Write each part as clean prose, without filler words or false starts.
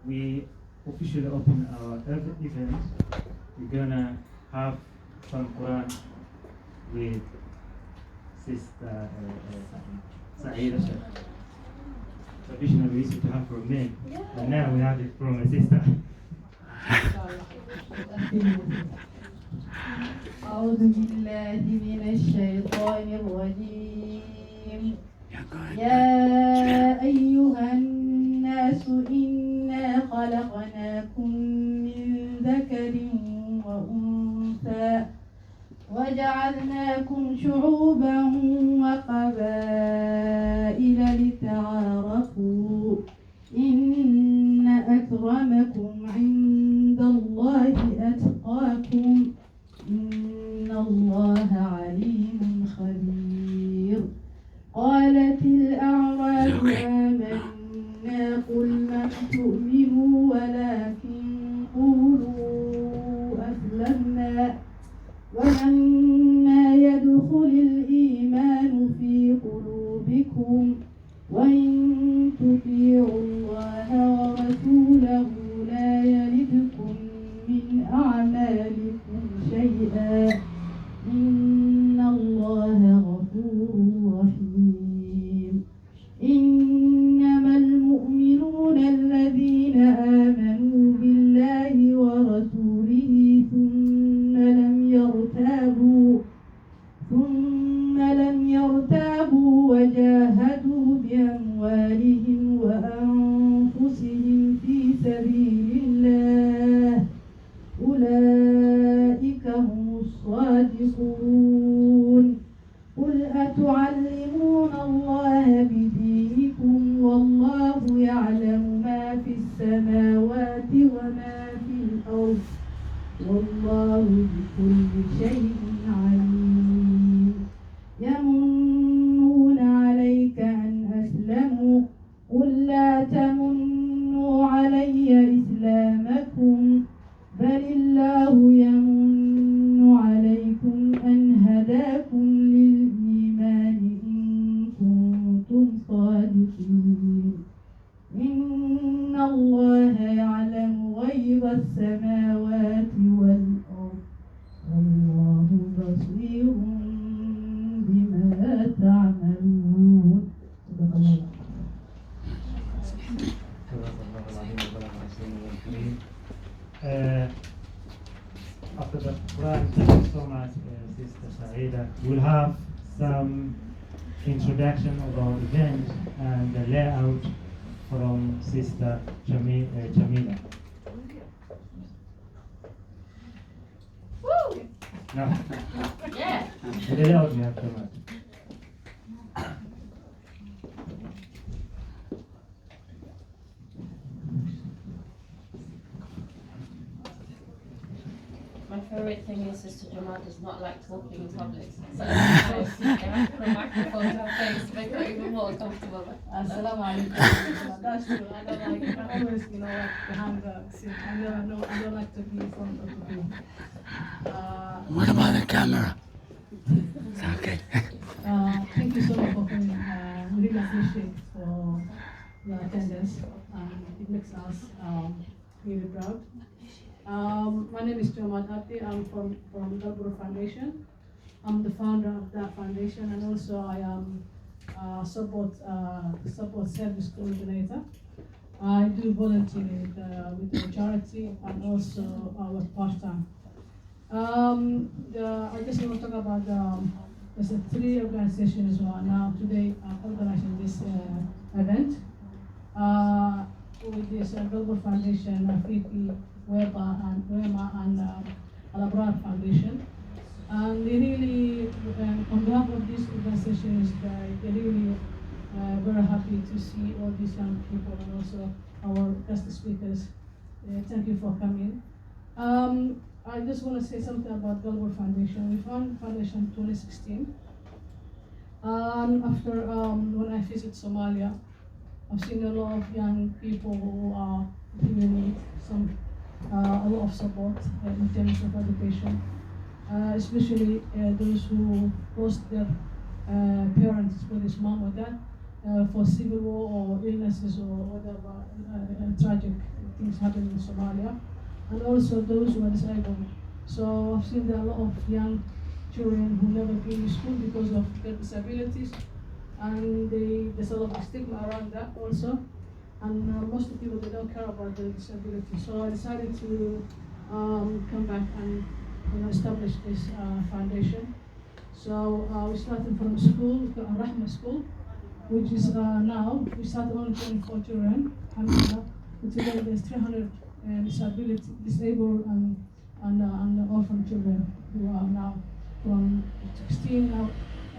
we officially open our event, we're gonna have some Quran with Sister Saida. Traditionally we used to have from men, and now we have it from a sister. أعوذ بالله من الشيطان الرجيم. يا أيها الناس إنا خلقناكم من ذكر وأنثى وجعلناكم شعوبا وقبائل لتعارفوا إن أكرمكم عند الله أتقاكم إن الله عليم خبير. قالت الأعراب آمنا قل لم تؤمنوا ولكن قولوا أسلمنا ولما يدخل الإيمان في قلوبكم وإن تطيعوا الله ورسوله لا يلدكم من أعمالكم شيئا إن الله غفور رحيم. إنما المؤمنون الذين آمنوا بالله ورسوله ثم لم يرتابوا وجاهدوا بأموالهم وأنفسهم في سبيل الله أولئك هم الصادقون. قل أتعلمون الله بدينكم والله يعلم ما في السماوات وما في الأرض والله بكل شيء عليم. يمنون عليك أن أسلموا قل لا تمنوا علي إسلامكم بل الله يمن عليكم أن هداكم للإيمان إن كنتم صادقين. إن الله يعلم غيب السماوات والأرض والله بصير بما تعملون. صدق الله After the Quran, thank you so much, Sister Saida. We'll have some introduction of our event and the layout from Sister Jamila. Woo! No. Yeah. The layout you have to much. My favorite thing is Sister Jamal does not like talking in public. So they have to put a microphone to her face to make her even more comfortable. Assalamu alaikum. That's true. I don't like. I always, like behind the scene. I don't like to be in front of people. What about the camera? It's okay. Thank you so much for coming. We really appreciate for your attendance. It makes us really proud. My name is Jomad Abdi. I'm from GALBUR Foundation. I'm the founder of that foundation, and also I am support service coordinator. I do volunteer with the charity and also work part-time. I just want to talk about there's 3 organizations who are now today organizing this event. With this GALBUR Foundation Rafiki Wema and AL-ABRAR Foundation. And they really, on behalf of this organization, they're really very happy to see all these young people and also our guest speakers. Thank you for coming. I just want to say something about GALBUR Foundation. We founded Foundation in 2016. After when I visit Somalia, I've seen a lot of young people who are really need a lot of support in terms of education, especially those who lost their parents, whether it's mom or dad, for civil war or illnesses or whatever tragic things happening in Somalia, and also those who are disabled. So I've seen there are a lot of young children who never finish school because of their disabilities, and there's a lot of stigma around that also. And most of the people, they don't care about their disability. So I decided to come back and establish this foundation. So we started from school, Rahma School, which is now, we started only 24 children, alhamdulillah. Today there's 300 disabled and orphan children who are now from 16 now,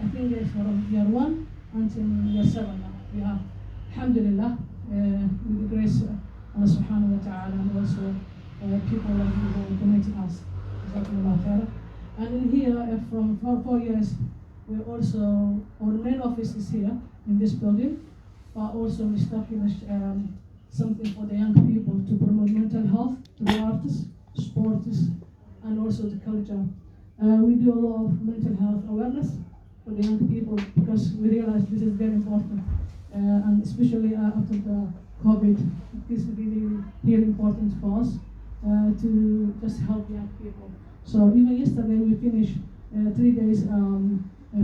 I think they're from year 1 until year 7 now. We have, alhamdulillah, with the grace of Allah subhanahu wa ta'ala, and also people like you who donated us. And in here, from 4 years, we also, our main office is here in this building, but also we established something for the young people to promote mental health to the artists, sports, and also the culture. We do a lot of mental health awareness for the young people because we realize this is very important, and especially after the COVID, it is really, really important for us to just help young people. So even yesterday we finished 3 days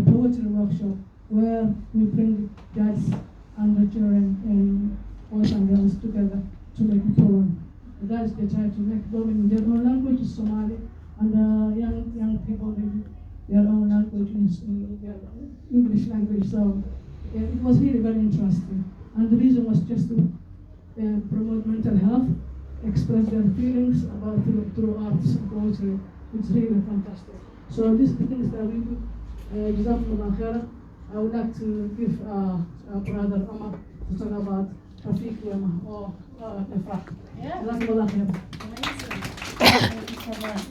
poetry workshop where we bring dads and the children and boys and girls together to make a poem. The dads, they try to make poem in their own language, Somali, and the young people in their own language, in their English language. So it was really very interesting. And the reason was just to promote mental health, express their feelings about through arts and poetry. It's really fantastic. So these are the things that we do. Jazakumullah khairan. I would like to give Brother Omar to talk about Rafiki Wema or Efrah. Yeah. Jazakumullah khairan. Amazing. Thank you so much.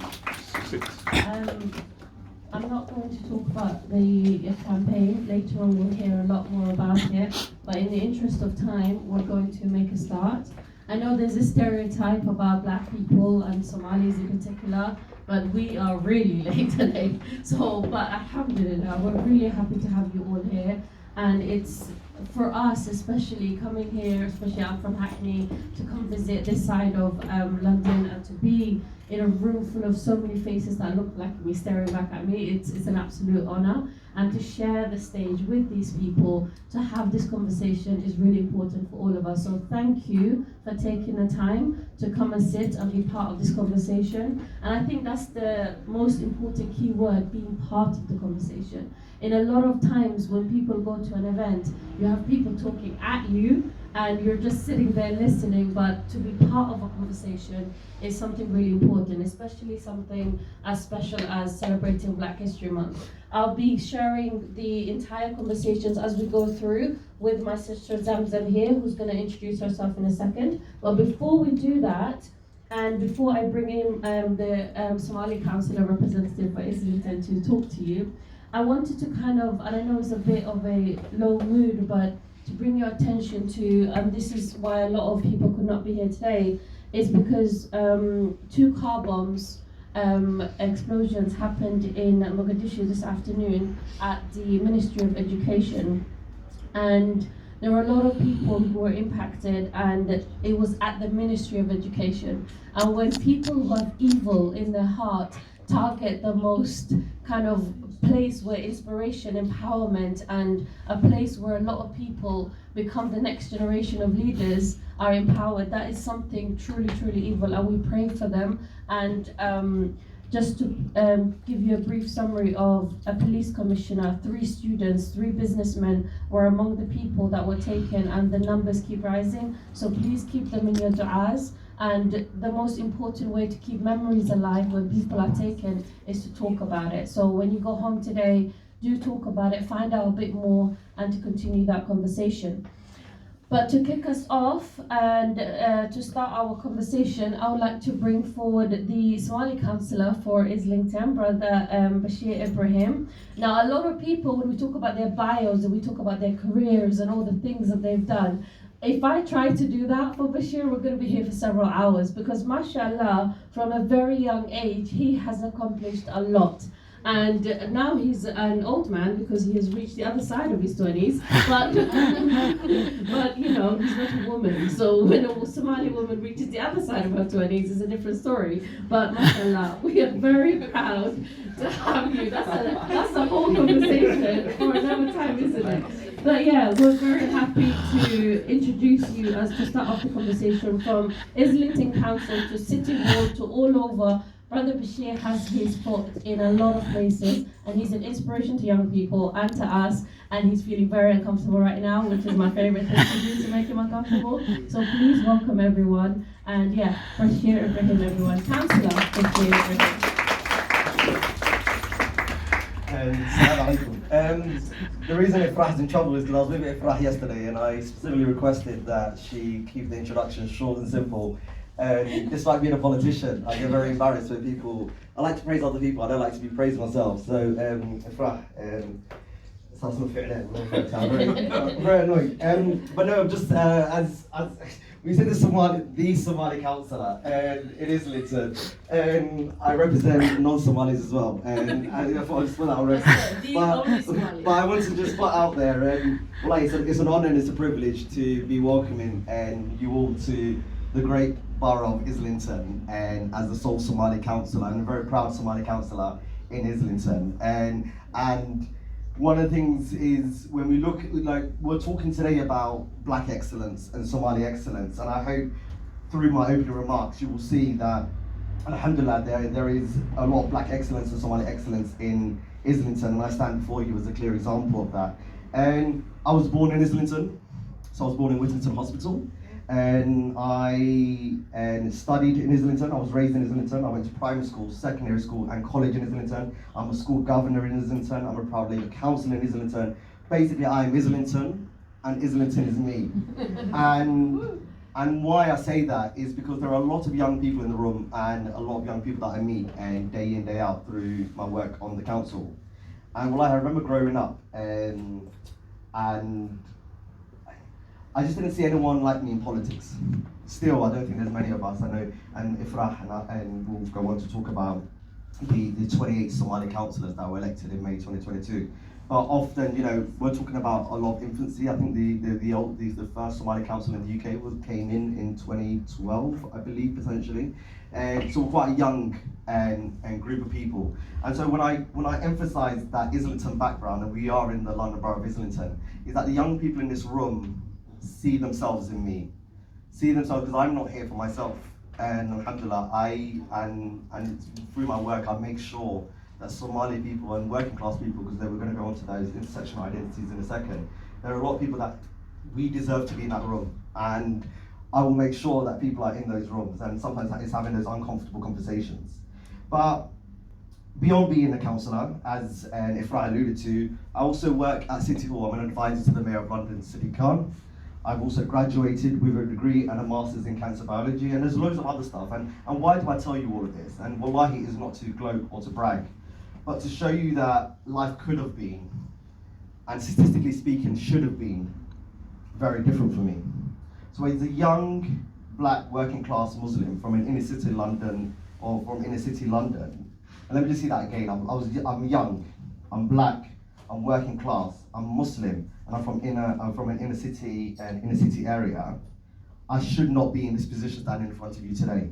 I'm not going to talk about the campaign. Later on we'll hear a lot more about it. But in the interest of time, we're going to make a start. I know there's a stereotype about black people and Somalis in particular, but we are really late today. So, but alhamdulillah, we're really happy to have you all here. And it's for us, especially coming here, especially I'm from Hackney, to come visit this side of London and to be in a room full of so many faces that look like me staring back at me, it's an absolute honor. And to share the stage with these people, to have this conversation is really important for all of us. So thank you for taking the time to come and sit and be part of this conversation. And I think that's the most important key word, being part of the conversation. In a lot of times when people go to an event, you have people talking at you and you're just sitting there listening, but to be part of a conversation is something really important, especially something as special as celebrating Black History Month. I'll be sharing the entire conversations as we go through with my sister Zamzam here, who's going to introduce herself in a second. But before we do that, and before I bring in the Somali Councillor representative for Islington to talk to you, I wanted to kind of, and I know it's a bit of a low mood, but to bring your attention to, and this is why a lot of people could not be here today, is because 2 car bombs explosions happened in Mogadishu this afternoon at the Ministry of Education, and there were a lot of people who were impacted, and it was at the Ministry of Education. And when people who have evil in their heart target the most kind of place where inspiration, empowerment, and a place where a lot of people become the next generation of leaders are empowered, that is something truly, truly evil, and we pray for them. And just to give you a brief summary of a police commissioner, 3 students, 3 businessmen were among the people that were taken, and the numbers keep rising. So please keep them in your du'as. And the most important way to keep memories alive when people are taken is to talk about it. So when you go home today, do talk about it, find out a bit more, and to continue that conversation. But to kick us off and to start our conversation, I would like to bring forward the Somali Councillor for Islington, Brother Bashir Ibrahim. Now, a lot of people, when we talk about their bios and we talk about their careers and all the things that they've done, if I try to do that for Bashir, we're going to be here for several hours, because mashallah, from a very young age, he has accomplished a lot. And now he's an old man because he has reached the other side of his 20s. But, but you know, he's not a woman. So when a Somali woman reaches the other side of her 20s, it's a different story. But mashallah, we are very proud to have you. That's a whole conversation for another time, isn't it? But yeah, we're very happy to introduce you as to start off the conversation from Islington Council to City Hall to all over. Brother Bashir has his foot in a lot of places, and he's an inspiration to young people and to us, and he's feeling very uncomfortable right now, which is my favorite thing to do to make him uncomfortable. So please welcome everyone, and yeah, Bashir Ibrahim, everyone. Councillor Bashir Ibrahim. The reason Ifrah's in trouble is because I was with Ifrah yesterday and I specifically requested that she keep the introduction short and simple. Despite being a politician, I get very embarrassed when people, I like to praise other people, I don't like to be praised myself. So Ifrah, sounds very annoying. But no, just as we said, the Somali councillor in Islington, and I represent non-Somalis as well, and I thought I'd just put that on record. But I want to just put out there, like it's an honour and it's a privilege to be welcoming you all to the great borough of Islington, and as the sole Somali councillor, and a very proud Somali councillor in Islington, and one of the things is when we look, like we're talking today about Black excellence and Somali excellence, and I hope through my opening remarks you will see that, alhamdulillah, there is a lot of Black excellence and Somali excellence in Islington, and I stand before you as a clear example of that. And I was born in Islington, so I was born in Whittington Hospital, and I studied in Islington. I was raised in Islington. I went to primary school, secondary school, and college in Islington. I'm a school governor in Islington. I'm a proud Labour councillor in Islington. Basically, I am Islington, and Islington is me. And why I say that is because there are a lot of young people in the room, and a lot of young people that I meet, and day in, day out through my work on the council. And well, I remember growing up, and I just didn't see anyone like me in politics. Still, I don't think there's many of us. I know, and Ifrah and we'll go on to talk about the 28 Somali councillors that were elected in May 2022. But often, you know, we're talking about a lot of infancy. I think the first Somali council in the UK came in 2012, I believe, potentially. And so we're quite a young and group of people. And so when I emphasise that Islington background, and we are in the London Borough of Islington, is that the young people in this room see themselves in me, because I'm not here for myself, and alhamdulillah, and through my work I make sure that Somali people and working class people, because we're going to go on to those intersectional identities in a second, there are a lot of people that we deserve to be in that room, and I will make sure that people are in those rooms, and sometimes it's having those uncomfortable conversations. But beyond being a councillor, as Ifrah alluded to, I also work at City Hall. I'm an advisor to the Mayor of London, Sadiq Khan. I've also graduated with a degree and a master's in cancer biology, and there's loads of other stuff. And why do I tell you all of this? And wallahi is not to gloat or to brag, but to show you that life could have been, and statistically speaking, should have been, very different for me. So as a young, black, working class Muslim from an inner city London, or from inner city London, and let me just say that again, I'm young, I'm black, I'm working class, I'm Muslim, and I'm from an inner city area, I should not be in this position standing in front of you today.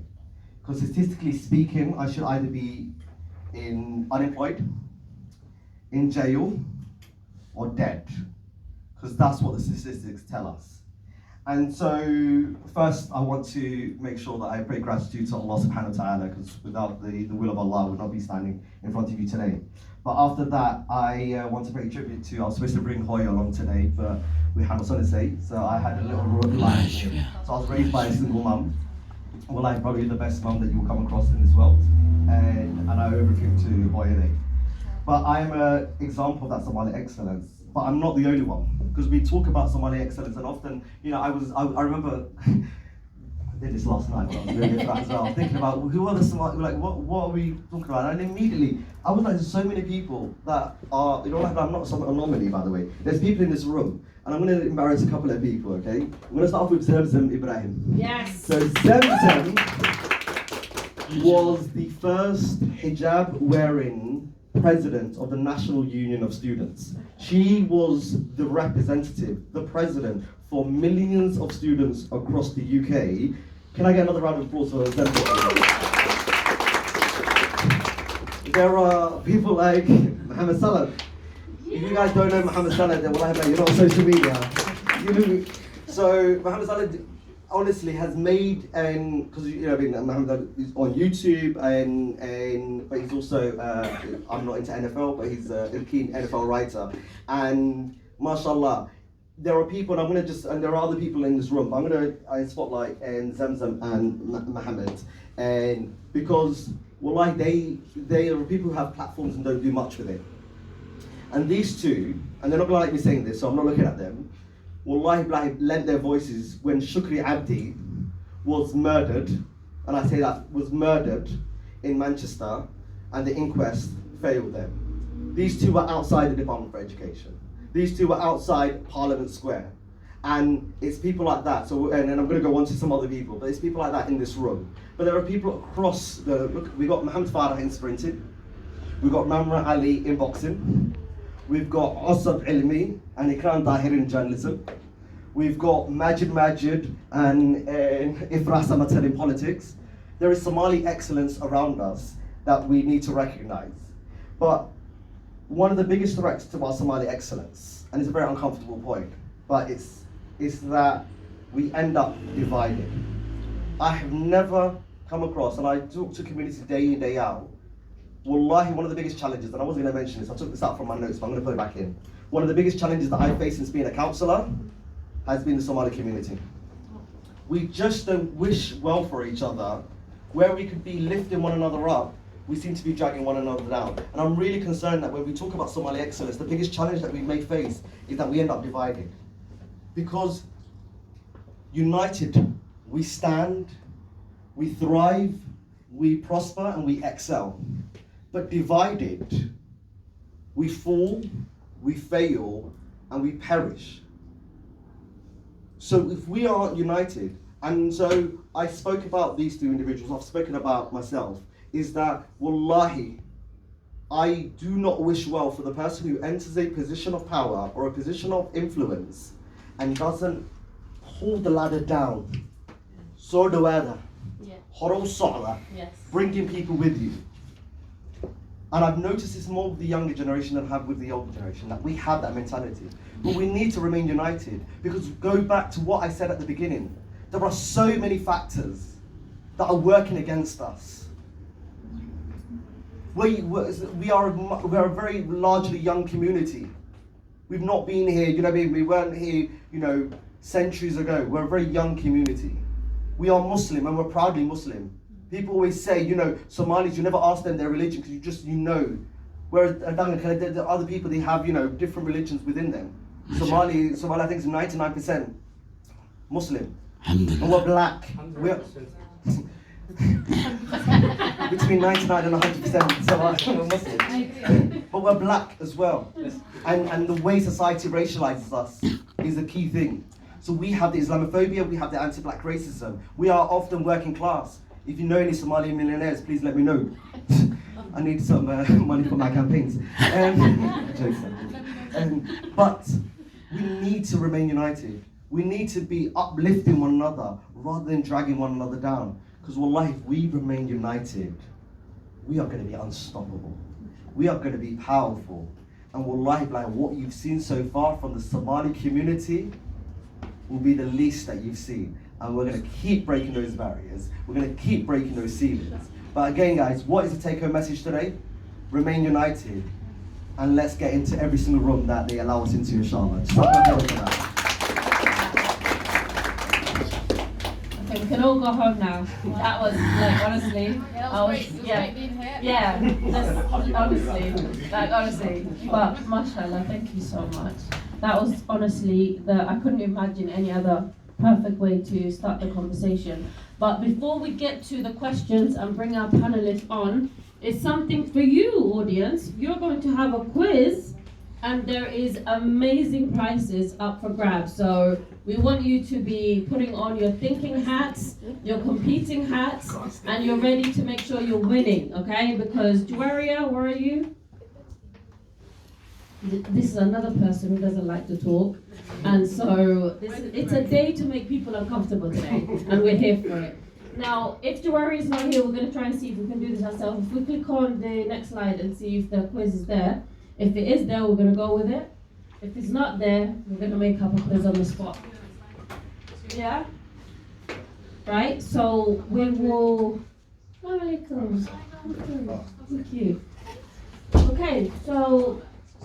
Because statistically speaking, I should either be unemployed, in jail, or dead. Because that's what the statistics tell us. And so, first I want to make sure that I pay gratitude to Allah subhanahu wa ta'ala, because without the will of Allah, I would not be standing in front of you today. But after that, I want to pay tribute to, I was supposed to bring Hoya along today, but we had a son to say, so I had a little life. So I was raised by a single mum. Well, I'm probably the best mum that you will come across in this world, and I owe everything to Hoya Day. But I am an example of that Somali excellence. But I'm not the only one, because we talk about Somali excellence, and often, you know, I remember, I did this last night when I was doing it as well, thinking about who are the Somali, like what are we talking about? And immediately, I was like, there's so many people that are, you know, like, I'm not some anomaly, by the way. There's people in this room, and I'm going to embarrass a couple of people, okay? I'm going to start off with Zemzem Ibrahim. Yes! So Zemzem was the first hijab-wearing president of the National Union of Students. She was the representative, the president for millions of students across the UK. Can I get another round of applause for them? There are people like Mohammed Salah. If you guys don't know Mohammed Salah, then you're not on social media. So Mohammed Salah honestly has made, because Mohammed is on YouTube, but he's also I'm not into NFL, but he's a keen NFL writer, and mashallah, there are people, and there are other people in this room. I'm gonna spotlight Zamzam and Mohammed, and because they are people who have platforms and don't do much with it. And these two, and they're not gonna like me saying this, so I'm not looking at them. Wallahi lent their voices when Shukri Abdi was murdered, and I say that was murdered in Manchester, and the inquest failed them. These two were outside the Department for Education. These two were outside Parliament Square. And it's people like that, and I'm going to go on to some other people, but it's people like that in this room. But there are people across we got Mohammed Farah in sprinting, we've got Mamra Ali in boxing, we've got Asad Ilmi and Ikram Tahir in journalism, we've got Majid and Ifrah Samatel in politics. There is Somali excellence around us that we need to recognize. But one of the biggest threats to our Somali excellence, and it's a very uncomfortable point, but it's that we end up divided. I have never come across, and I talk to communities day in, day out, wallahi, one of the biggest challenges, and I wasn't going to mention this, I took this out from my notes, but I'm going to put it back in. One of the biggest challenges that I face since being a councillor has been the Somali community. We just don't wish well for each other. Where we could be lifting one another up, we seem to be dragging one another down. And I'm really concerned that when we talk about Somali excellence, the biggest challenge that we may face is that we end up divided. Because united, we stand, we thrive, we prosper, and we excel. But divided, we fall, we fail, and we perish. So if we aren't united, and so I spoke about these two individuals, I've spoken about myself, is that wallahi, I do not wish well for the person who enters a position of power or a position of influence and doesn't hold the ladder down. So the weather. Yes. Bringing people with you. And I've noticed this more with the younger generation than I have with the older generation, that we have that mentality. But we need to remain united, because go back to what I said at the beginning. There are so many factors that are working against us. We are a very largely young community. We've not been here, we weren't here, centuries ago. We're a very young community. We are Muslim, and we're proudly Muslim. People always say, Somalis, you never ask them their religion because you know. Whereas the other people, they have, different religions within them. Somali, I think, is 99% Muslim. And we're black. We're between 99 and 100% we're Muslim. But we're black as well. And the way society racializes us is a key thing. So we have the Islamophobia, we have the anti-black racism. We are often working class. If you know any Somali millionaires, please let me know. I need some money for my campaigns. But we need to remain united. We need to be uplifting one another rather than dragging one another down. Because wallahi, if we remain united, we are going to be unstoppable. We are going to be powerful. And wallahi, what you've seen so far from the Somali community will be the least that you've seen. And we're going to keep breaking those barriers. We're going to keep breaking those ceilings. But again, guys, what is the take-home message today? Remain united. And let's get into every single room that they allow us into, inshallah. Okay, we can all go home now. That was, honestly, honestly. But mashallah, thank you so much. That was honestly, I couldn't imagine any other perfect way to start the conversation. But before we get to the questions and bring our panelists on, it's something for you, audience. You're going to have a quiz, and there is amazing prizes up for grabs. So we want you to be putting on your thinking hats, your competing hats, and you're ready to make sure you're winning, okay? Because Juwaria, where are you? this is another person who doesn't like to talk, and so it's a day to make people uncomfortable today, and we're here for it. Now, if Jawari is not here, we're going to try and see if we can do this ourselves. If we click on the next slide and see if the quiz is there. If it is there, we're going to go with it. If it's not there, we're going to make up a quiz on the spot. Yeah? Right? So we will... Thank you. Okay, so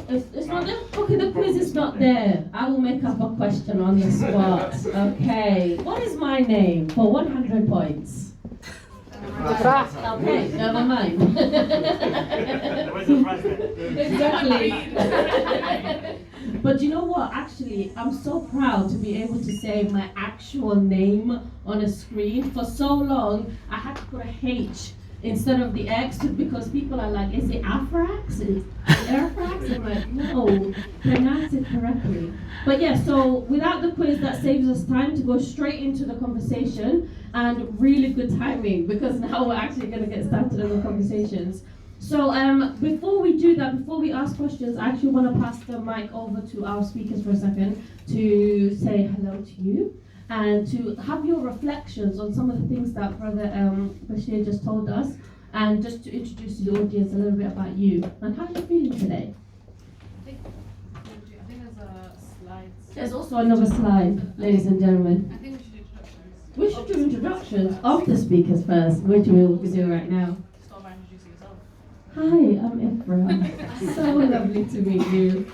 it's not there? Okay, the quiz is not there. I will make up a question on the spot. Okay, what is my name for 100 points? Okay, never mind. Exactly. But you know what? Actually, I'm so proud to be able to say my actual name on a screen. For so long, I had to put a H instead of the X because people are like, is it Afrax? Is it Airfrax? I'm like, no, pronounce it correctly. But yeah, so without the quiz, that saves us time to go straight into the conversation, and really good timing because now we're actually going to get started on the conversations. So before we do that, before we ask questions, I actually want to pass the mic over to our speakers for a second to say hello to you and to have your reflections on some of the things that Brother Bashir just told us, and just to introduce to the audience a little bit about you and how you're feeling today. I think there's a slide. There's also another slide, ladies and gentlemen. I think we should do introductions. We should do introductions of the speakers first, which we will do right now. Start by introducing yourself. Hi, I'm Ifra. So lovely to meet you.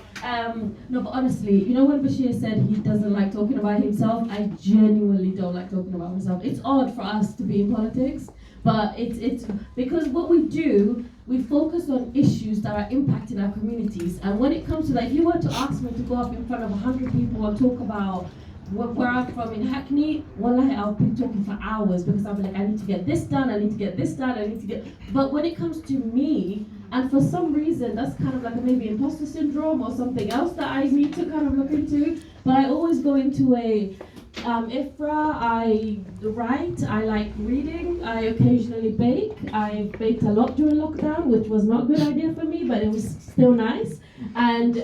No, but honestly, you know when Bashir said he doesn't like talking about himself, I genuinely don't like talking about myself. It's odd for us to be in politics, but it's because what we do, we focus on issues that are impacting our communities. And when it comes to that, if you were to ask me to go up in front of 100 people and talk about where I'm from in Hackney, wallahi, I'll be talking for hours because I'll be like, I need to get this done, I need to get this done, I need to get... But when it comes to me, and for some reason, that's kind of like a maybe imposter syndrome or something else that I need to kind of look into, but I always go into a, Ifra, I write, I like reading, I occasionally bake. I baked a lot during lockdown, which was not a good idea for me, but it was still nice. And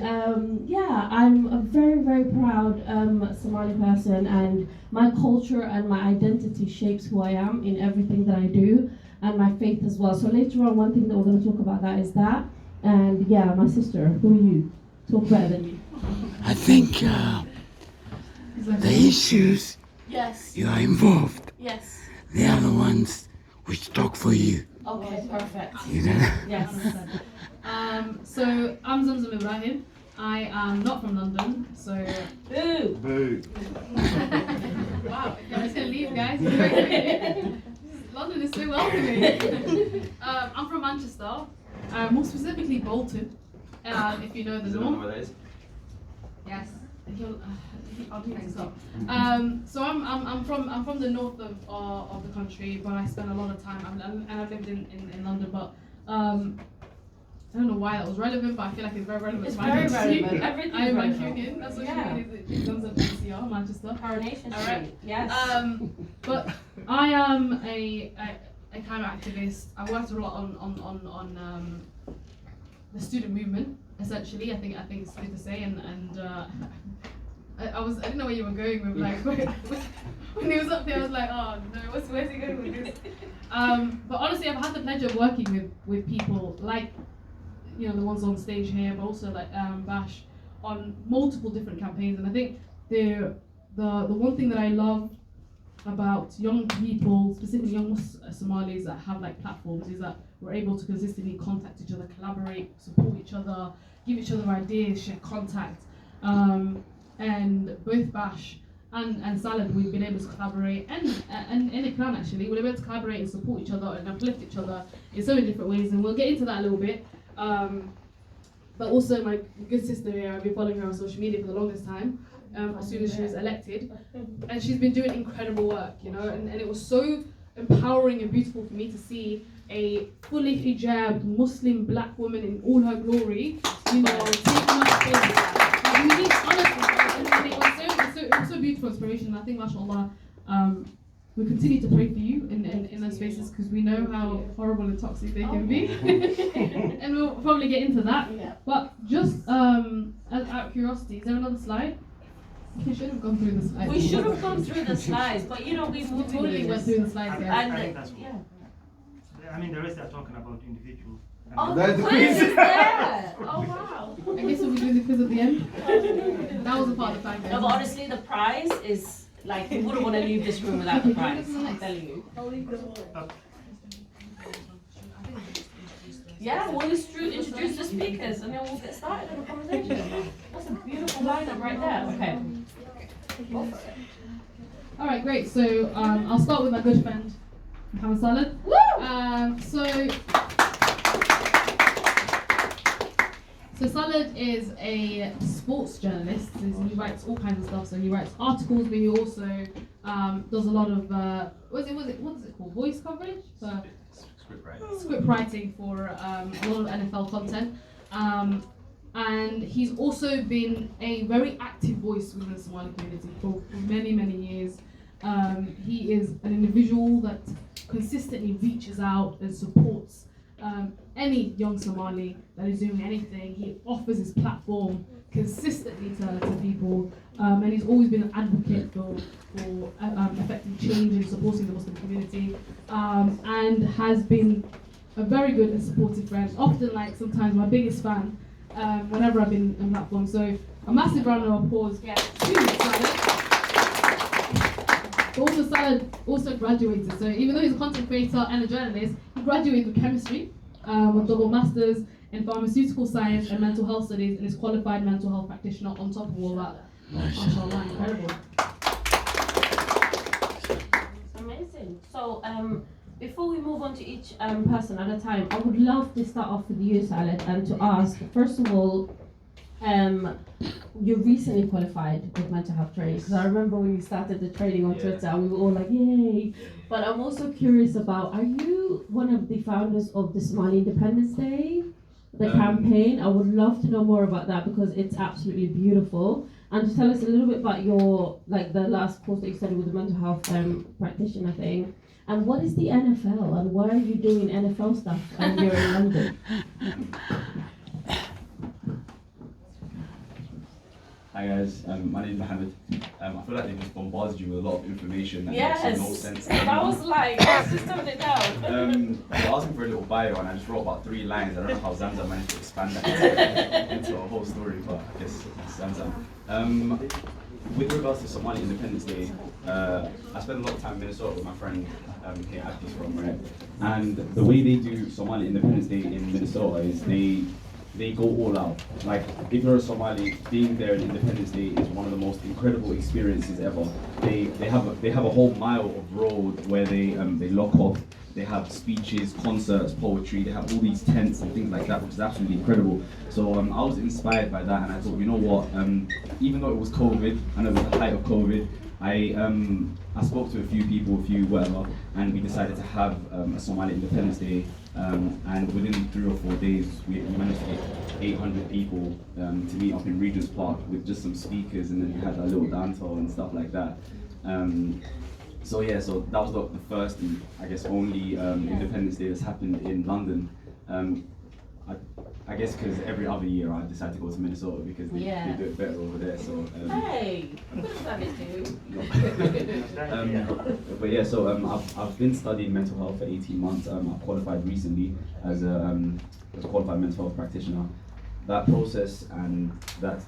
yeah, I'm a very, very proud Somali person, and my culture and my identity shapes who I am in everything that I do, and my faith as well. So later on, one thing that we're going to talk about that is that. And yeah, my sister, who are you? Talk better than me. I think the issues Yes. you are involved, Yes. they are the ones which talk for you. Okay, perfect. You know? Yes. So I'm Zamzam Ibrahim. I am not from London, so Boo. Boo. wow, I'm just gonna leave, guys. London is so welcoming. I'm from Manchester, more specifically Bolton. If you know the north. where that is? Yes. I'll do this up. So I'm from the north of the country, but I spend a lot of time and I've lived in London, but I don't know why that was relevant, but I feel like it's very relevant. It's to my very identity. relevant. Everything's I'm relevant. Mancunian. That's what Yeah. she means in terms of NCR, Manchester. Coronation All right. Street. Yes. But I am a climate activist. I worked a lot on the student movement. Essentially, I think it's good to say, and I didn't know where you were going with like when he was up there. I was like, oh no, where's he going with this? But honestly, I've had the pleasure of working with people like, you know, the ones on stage here, but also like Bash, on multiple different campaigns. And I think the one thing that I love about young people, specifically young Somalis that have like platforms, is that we're able to consistently contact each other, collaborate, support each other, give each other ideas, share contact. And both Bash and Salad, we've been able to collaborate, and Ikram actually, we're able to collaborate and support each other and uplift each other in so many different ways, and we'll get into that a little bit. But also my good sister here, I've been following her on social media for the longest time, as soon as she was elected, and she's been doing incredible work, you know, and it was so empowering and beautiful for me to see a fully hijabbed Muslim black woman in all her glory, you know, taking up space. Honestly, it was so beautiful inspiration. I think, mashallah, we continue to pray for you in those spaces because we know how horrible and toxic they can be. And we'll probably get into that. Yeah. But just out of curiosity, is there another slide? We should have gone through the slides. We should have gone through the slides, but you know, we totally went through the slides, guys. I think that's yeah. I mean, the rest are talking about individuals. Oh, There's the the quiz quiz. is there! Oh, wow. I guess we'll be doing the quiz at the end. That was a part of the plan, guys. No, but honestly, the prize is like, you wouldn't want to leave this room without the prize, I'm telling you. Yeah, we'll introduce the speakers and then we'll get started on the conversation. That's a beautiful lineup right there. Okay. Go for it. All right, great. So I'll start with my good friend, Mohammed Salad. So Salad is a sports journalist. So he writes all kinds of stuff. So he writes articles, but he also does a lot of what is it called? Voice coverage. Script writing for a lot of NFL content. And he's also been a very active voice within the Somali community for many, many years. He is an individual that consistently reaches out and supports any young Somali that is doing anything. He offers his platform consistently to people, and he's always been an advocate for effective change and supporting the Muslim community, and has been a very good and supportive friend, often like sometimes my biggest fan whenever I've been on platform. So a massive round of applause to Salad. Also, Salad also graduated. So even though he's a content creator and a journalist, he graduated with chemistry, with double masters in pharmaceutical science and mental health studies, and is qualified mental health practitioner on top of all that. MashaAllah, incredible. Amazing. So before we move on to each person at a time, I would love to start off with you, Salad, and to ask, first of all, you recently qualified with mental health training, because I remember when you started the training on Twitter, we were all like, yay. But I'm also curious about, are you one of the founders of the Somali Independence Day, the campaign? I would love to know more about that because it's absolutely beautiful. And to tell us a little bit about your, like the last course that you studied with the mental health practitioner thing. And what is the NFL and why are you doing NFL stuff and you're in London? Hi guys, my name is Mohammed. I feel like they just bombarded you with a lot of information that makes no sense. I was like, let's just tone it down. They were asking for a little bio and I just wrote about 3 lines. I don't know how Zamzam managed to expand that into a whole story, but I guess it's Zamzam. With regards to Somali Independence Day, I spent a lot of time in Minnesota with my friend here, Abdi's from, right? And the way they do Somali Independence Day in Minnesota is they go all out. Like, if you're a Somali, being there on Independence Day is one of the most incredible experiences ever. They have a whole mile of road where they lock up. They have speeches, concerts, poetry. They have all these tents and things like that, which is absolutely incredible. So I was inspired by that, and I thought, you know what? Even though it was COVID, I know it was the height of COVID, I spoke to a few people, whatever, and we decided to have a Somali Independence Day. And within 3 or 4 days, we managed to get 800 people to meet up in Regent's Park with just some speakers, and then we had a little dance hall and stuff like that. So that was the first and I guess only Independence Day that's happened in London. I guess because every other year I decide to go to Minnesota because they do it better over there. So hey, I could have done it too. But yeah, so I've been studying mental health for 18 months. I've qualified recently as a qualified mental health practitioner. That process and that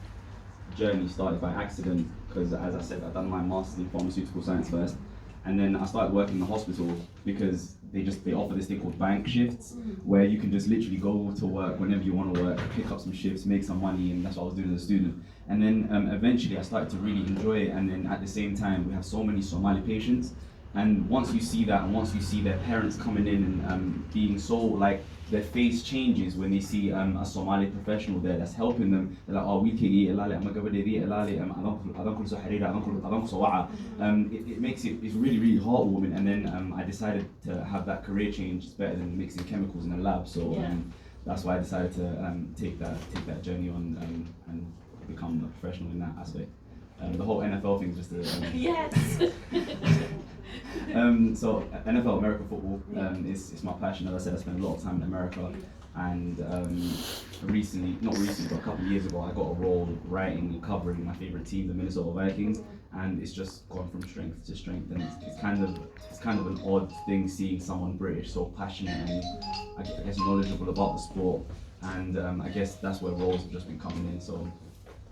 journey started by accident because, as I said, I've done my master's in pharmaceutical science first, and then I started working in the hospital because they offer this thing called bank shifts, where you can just literally go to work whenever you want to work, pick up some shifts, make some money, and that's what I was doing as a student. And then eventually I started to really enjoy it, and then at the same time we have so many Somali patients, and once you see that, and once you see their parents coming in and being so, like, their face changes when they see a Somali professional there that's helping them. They're like, oh, it makes it's really, really heartwarming. And then I decided to have that career change. It's better than mixing chemicals in a lab. So that's why I decided to take that journey on and become a professional in that aspect. The whole NFL thing is just yes. So NFL, American football, is my passion. As I said, I spent a lot of time in America, and not recently, but a couple of years ago, I got a role writing and covering my favorite team, the Minnesota Vikings, and it's just gone from strength to strength. And it's kind of an odd thing seeing someone British so passionate and I guess knowledgeable about the sport. And I guess that's where roles have just been coming in. So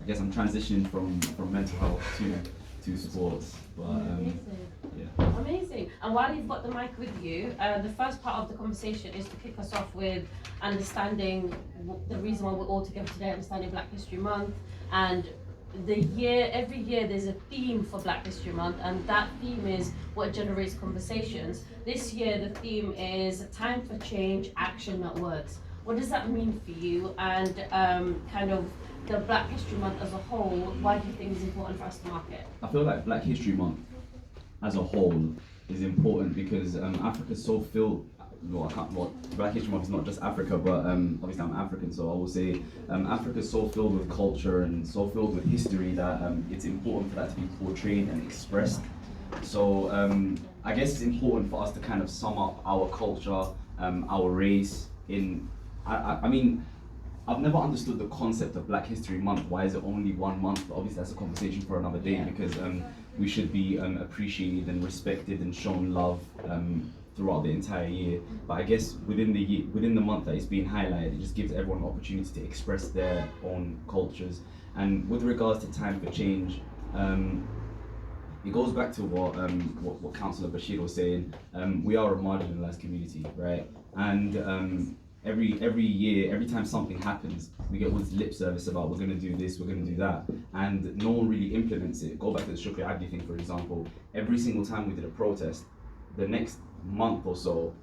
I guess I'm transitioning from mental health to sports. But yeah. Amazing. And while you've got the mic with you, the first part of the conversation is to kick us off with understanding the reason why we're all together today, understanding Black History Month. And every year there's a theme for Black History Month, and that theme is what generates conversations. This year the theme is time for change, action, not words. What does that mean for you, and kind of the Black History Month as a whole? Why do you think it's important for us to mark it? I feel like Black History Month as a whole is important because Africa's so filled. Black History Month is not just Africa, but obviously I'm African, so I will say Africa's so filled with culture and so filled with history that it's important for that to be portrayed and expressed. So I guess it's important for us to kind of sum up our culture, our race in. I mean, I've never understood the concept of Black History Month. Why is it only 1 month? But obviously that's a conversation for another day, because we should be appreciated and respected and shown love throughout the entire year. But I guess within the month that it's being highlighted, it just gives everyone an opportunity to express their own cultures. And with regards to time for change, it goes back to what Councillor Bashir was saying. We are a marginalised community, right? And every year, every time something happens, we get all this lip service about we're going to do this, we're going to do that, and no one really implements it. Go back to the Shukri Abdi thing, for example. Every single time we did a protest, the next month or so,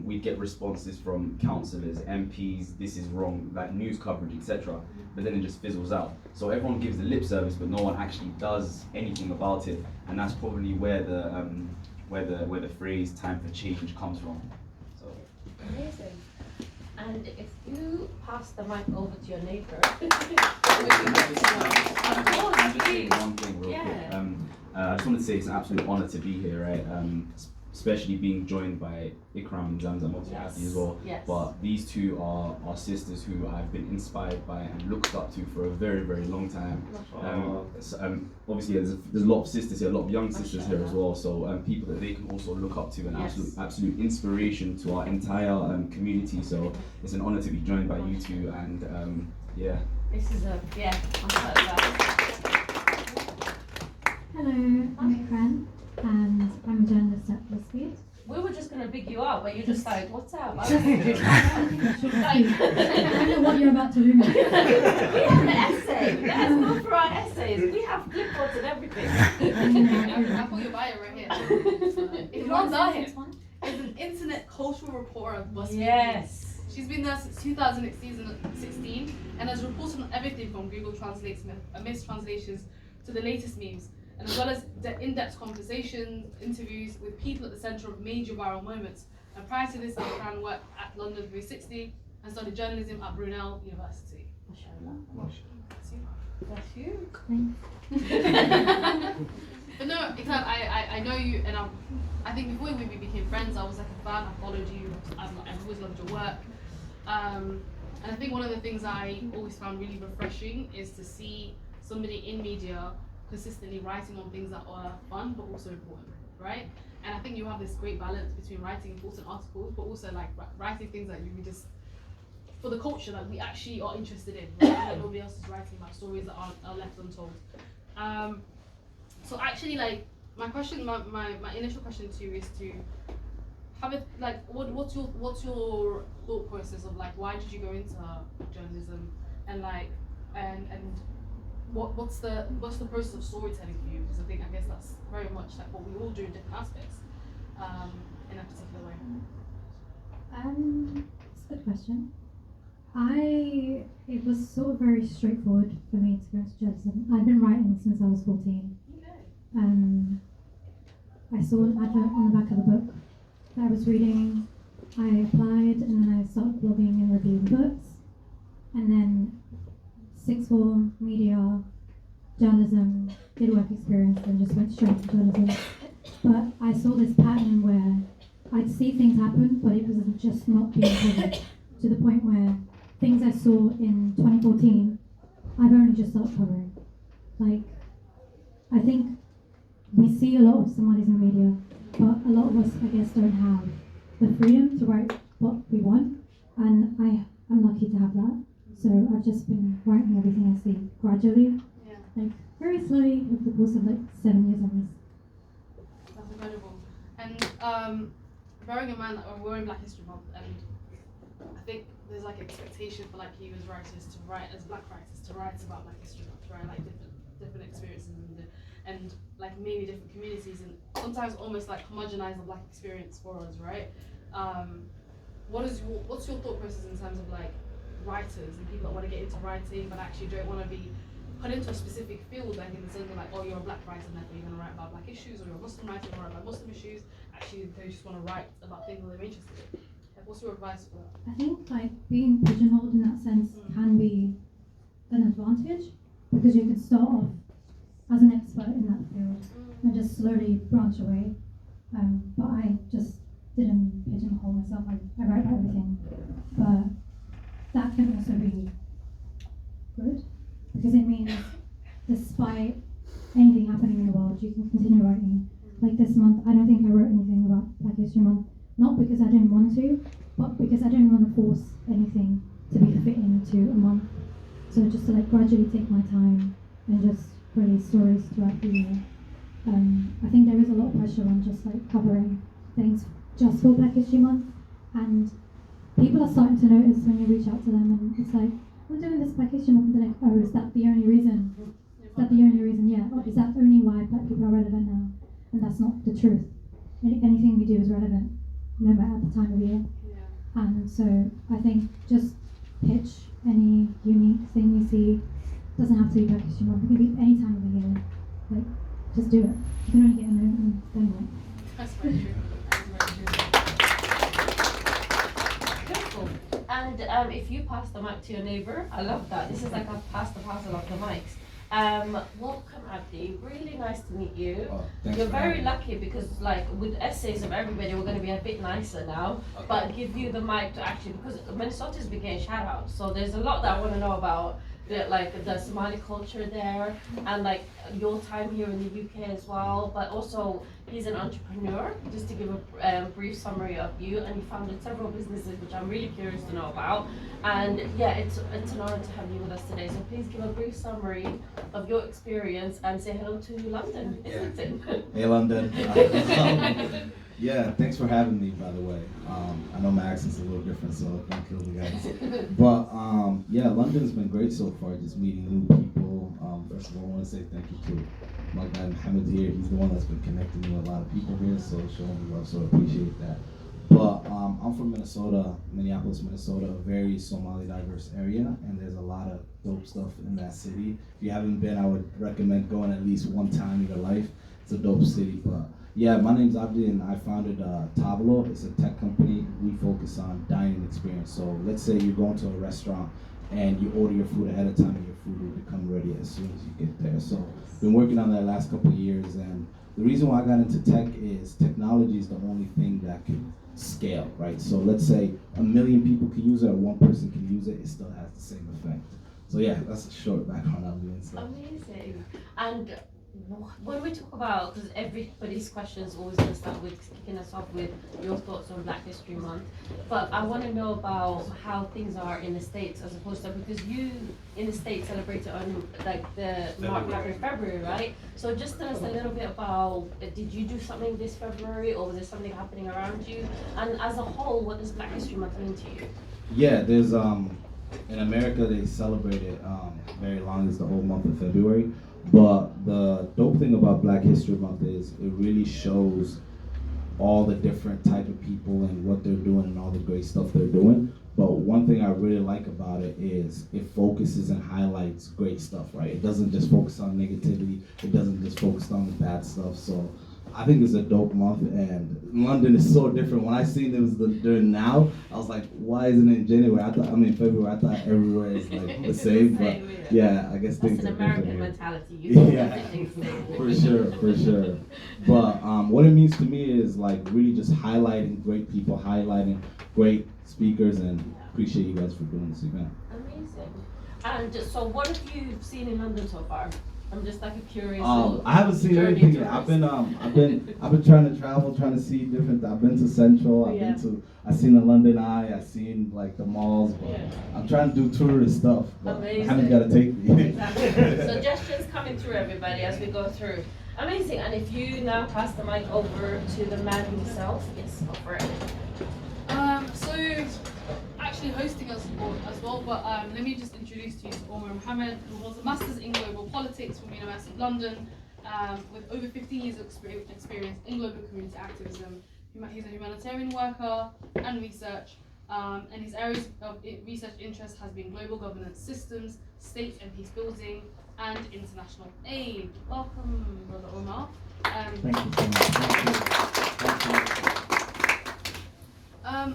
we'd get responses from councillors, MPs, this is wrong, like news coverage, etc. But then it just fizzles out. So everyone gives the lip service, but no one actually does anything about it, and that's probably where the phrase "time for change" comes from. So. Amazing. And if you pass the mic over to your neighbour. One thing real quick. I just want to say it's an absolute honour to be here, right? Especially being joined by Ikram and Zamzam, obviously Abdi as well. Yes. But these two are sisters who I've been inspired by and looked up to for a very, very long time. Obviously there's a lot of sisters here, a lot of young sisters here as well. So people that they can also look up to, and absolute inspiration to our entire community. So it's an honour to be joined by you two, and yeah. This is I'm so glad. Hello, I'm Ikram, and I'm a journalist at BuzzFeed. We were just gonna big you up, but you just like, what's up? I don't know what you're about to do. We have an essay. Let's go for our essays. We have clipboards and everything. I put your bio right here. If you want to know him, is an internet cultural reporter of BuzzFeed. Yes. She's been there since 2016 and has reported on everything from Google Translates mistranslations to the latest memes, and as well as the in-depth conversations, interviews with people at the centre of major viral moments. And prior to this, Ikram worked at London 360 and studied journalism at Brunel University. That's you. But no, Ikram, I know you, and I think before we became friends, I was like a fan. I followed you. I've always loved your work. And I think one of the things I always found really refreshing is to see somebody in media consistently writing on things that are fun but also important, right? And I think you have this great balance between writing important articles but also like writing things that you just for the culture that we actually are interested in, right? That nobody else is writing about, stories that are left untold. So actually, like my initial question to you is to have it like what's your thought process of like why did you go into journalism, and like and what's the process of storytelling for you? Because I guess that's very much like what we all do in different aspects, in a particular way. It's a good question. It was sort of very straightforward for me to go into journalism. I'd been writing since I was 14. Okay. I saw an advert on the back of a book that I was reading. I applied, and then I started blogging and reviewing books, and then sixth form, media, journalism, did work experience, and just went straight to journalism. But I saw this pattern where I'd see things happen, but it was just not being covered, to the point where things I saw in 2014, I've only just started covering. Like, I think we see a lot of Somalis in the media, but a lot of us, I guess, don't have the freedom to write what we want, and I'm lucky to have that. So I've just been writing everything I see gradually, like very slowly over the course of like 7 years on this. That's incredible. And bearing in mind that we're in Black History Month, and I think there's like expectation for like you as writers to write, as Black writers, to write about Black History Month, right? Like different experiences and like maybe different communities, and sometimes almost like homogenize the Black experience for us, right? What's your thought process in terms of like writers and people that want to get into writing but actually don't want to be put into a specific field, like in the sense of like, oh, you're a Black writer and therefore you're going to write about Black issues, or you're a Muslim writer and write about Muslim issues. Actually, they just want to write about things that they're interested in. Like, what's your advice for that? I think like being pigeonholed in that sense can be an advantage, because you can start off as an expert in that field and just slowly branch away. But I just didn't pigeonhole myself. I write about everything, but that can also be good, because it means despite anything happening in the world, you can continue writing. Like this month, I don't think I wrote anything about Black History Month, not because I didn't want to, but because I didn't want to force anything to be fit into a month. So just to like gradually take my time and just release stories throughout the year. I think there is a lot of pressure on just like covering things just for Black History Month, and people are starting to notice when you reach out to them and it's like, we're doing this Black History Month, and they're like, oh, is that the only reason? Is that the only reason? Yeah. Or is that only why Black people are relevant now? And that's not the truth. Anything we do is relevant, no matter the time of year. Yeah. And so I think just pitch any unique thing you see. Doesn't have to be Black History Month. It can be any time of the year. Like, just do it. You can only get a note and then what? That's very true. That's very true. Beautiful. And if you pass the mic to your neighbour, I love that. This is like a pass the parcel of the mics. Welcome, Abdi. Really nice to meet you. Oh, thanks You're for very having me. lucky because, like, with essays of everybody, we're going to be a bit nicer now. Okay. But give you the mic to actually, because Minnesota's been getting shout out. So there's a lot that I want to know about, the Somali culture there, and like your time here in the UK as well. But also, he's an entrepreneur. Just to give a brief summary of you, and you founded several businesses, which I'm really curious to know about. And yeah, it's an honor to have you with us today. So please give a brief summary of your experience and say hello to London, Islington. Hey, London. Yeah, thanks for having me, by the way. I know my accent's a little different, so don't kill me, guys. But yeah, London's been great so far, just meeting new people. First of all, I want to say thank you to my guy Mohammed here. He's the one that's been connecting me with a lot of people here, so showing me love, so I appreciate that. But I'm from Minnesota, Minneapolis, Minnesota, a very Somali diverse area, and there's a lot of dope stuff in that city. If you haven't been, I would recommend going at least one time in your life. It's a dope city. But yeah, my name's Abdi, and I founded Tablo. It's a tech company. We focus on dining experience. So let's say you're going to a restaurant and you order your food ahead of time, and your food will become ready as soon as you get there. So been working on that last couple of years, and the reason why I got into tech is technology is the only thing that can scale, right? So let's say 1 million people can use it, or one person can use it, it still has the same effect. So yeah, that's a short background on me and stuff. Amazing. And when we talk about, because everybody's question is always going to start with kicking us off with your thoughts on Black History Month, but I want to know about how things are in the States as opposed to, because you in the States celebrate it on like the March in February, right? So just tell us a little bit about, did you do something this February, or was there something happening around you? And as a whole, what does Black History Month mean to you? Yeah, there's in America they celebrate it very long as the whole month of February. But the dope thing about Black History Month is it really shows all the different type of people and what they're doing and all the great stuff they're doing. But one thing I really like about it is it focuses and highlights great stuff, right? It doesn't just focus on negativity. It doesn't just focus on the bad stuff. So I think it's a dope month, and London is so different. When I seen it was during now, I was like, why isn't it in January? February. I thought everywhere is like the same, but yeah, I guess things That's are an American different. mentality. You don't Yeah, think things stay. for sure. But what it means to me is like really just highlighting great people, highlighting great speakers, and appreciate you guys for doing this event. Amazing. And so, what have you seen in London so far? I'm just like a curious. I haven't seen anything yet. I've been trying to travel, trying to see different. I've been to Central. I've seen the London Eye. I've seen like the malls. But I'm trying to do tourist stuff. But I haven't got to take me. Exactly. Suggestions coming through, everybody, as we go through. Amazing. And if you now pass the mic over to the man himself, yes, go for it. So actually hosting us as well, but let me just introduce to you Omar Mohammed, who holds a Masters in Global Politics from the University of London, with over 15 years of experience in global community activism. He's a humanitarian worker and research, and his areas of research interest has been global governance systems, state and peace building, and international aid. Welcome, Brother Omar. Thank you so much. Thank you.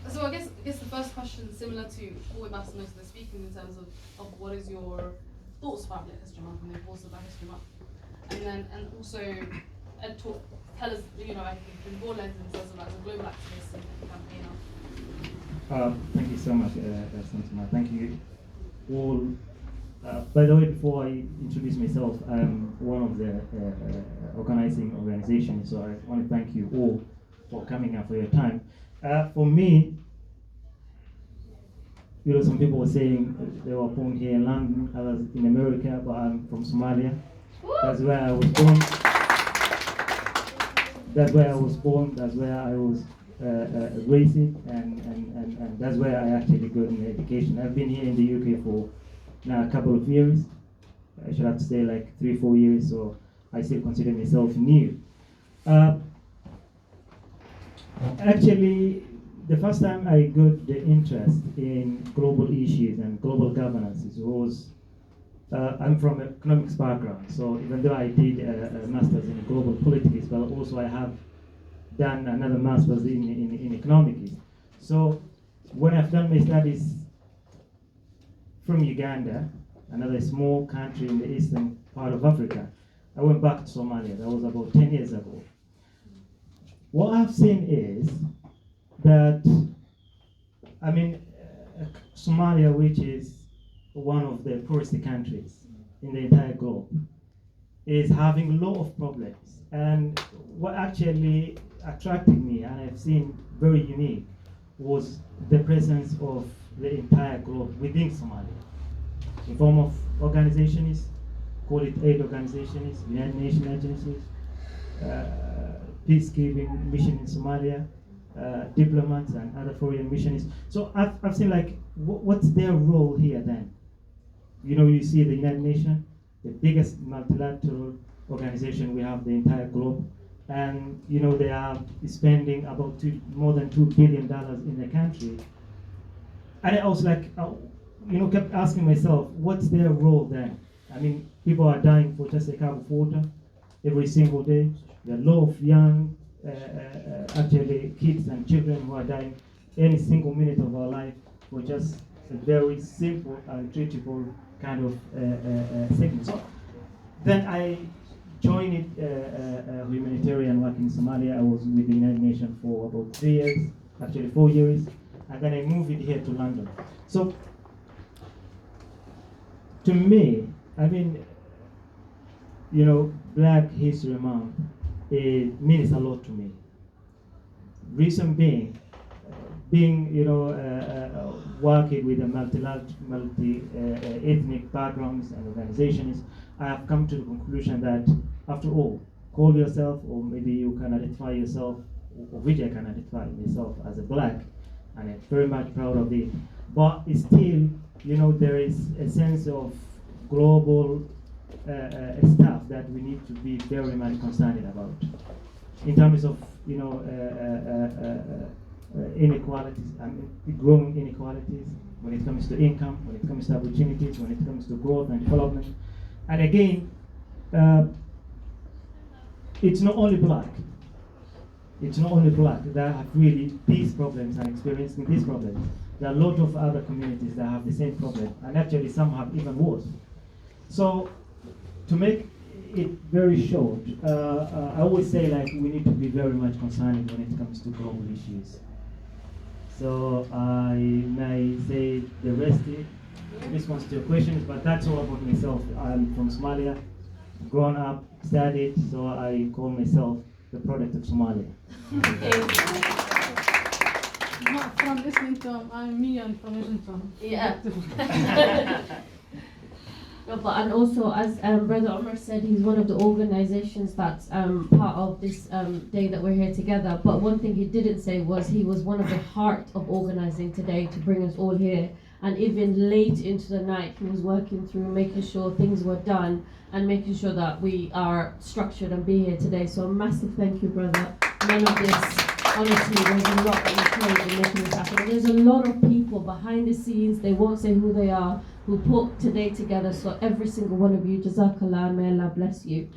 So I guess the first question is similar to what we've asked most of the speakers in terms of what is your thoughts about Black History Month and the importance of Black History Month, and also tell us, you know, I think in your lens in terms of as a global activist and campaigner. Thank you so much, Santima. Thank you all. By the way, before I introduce myself, I'm one of the organizing organizations, so I want to thank you all for coming and for your time. For me, you know, some people were saying they were born here in London, others in America, but I'm from Somalia. That's where I was born. That's where I was born. That's where I was raised, and that's where I actually got my education. I've been here in the UK for now a couple of years. I should have to say like 3-4 years, so I still consider myself new. Actually, the first time I got the interest in global issues and global governance was, I'm from an economics background, so even though I did a master's in global politics, but also I have done another master's in economics. So when I've done my studies from Uganda, another small country in the eastern part of Africa, I went back to Somalia. That was about 10 years ago. What I've seen is that, I mean, Somalia, which is one of the poorest countries in the entire globe, is having a lot of problems. And what actually attracted me, and I've seen very unique, was the presence of the entire globe within Somalia, in form of organizations, call it aid organizations, United Nations agencies, peacekeeping mission in Somalia, diplomats and other foreign missions. So I've seen like, what's their role here then? You know, you see the United Nations, the biggest multilateral organization we have the entire globe, and you know they are spending about more than $2 billion in the country. And I was like, you know, kept asking myself, what's their role then? I mean, people are dying for just a cup of water every single day. There are a lot of young, actually kids and children who are dying any single minute of our life for just a very simple and treatable kind of sickness. So then I joined humanitarian work in Somalia. I was with the United Nations for about 3 years, actually 4 years, and then I moved here to London. So to me, I mean, you know, Black History Month, it means a lot to me. Reason being, you know, working with a multi-ethnic backgrounds and organizations, I have come to the conclusion that, after all, call yourself, or maybe you can identify yourself, or which I can identify myself as a Black, and I'm very much proud of it. But still, you know, there is a sense of global stuff that we need to be very much concerned about, in terms of, you know, inequalities, I mean, growing inequalities when it comes to income, when it comes to opportunities, when it comes to growth and development. And again, it's not only black. It's not only black that have really these problems and experiencing these problems. There are a lot of other communities that have the same problem, and actually some have even worse. So, to make it very short, I always say like we need to be very much concerned when it comes to global issues. So I may say the rest in response to your questions, but that's all about myself. I'm from Somalia, grown up, studied, so I call myself the product of Somalia. From Islington, I'm Mian from Islington. Yeah. No, but and also, as Brother Omar said, he's one of the organizations that's part of this day that we're here together. But one thing he didn't say was he was one of the heart of organizing today to bring us all here. And even late into the night, he was working through making sure things were done and making sure that we are structured and be here today. So a massive thank you, brother. None of this, honestly, there's a lot that you played in making this happen. And there's a lot of people behind the scenes, they won't say who they are, who put today together. So every single one of you, Jazakallah, may Allah bless you.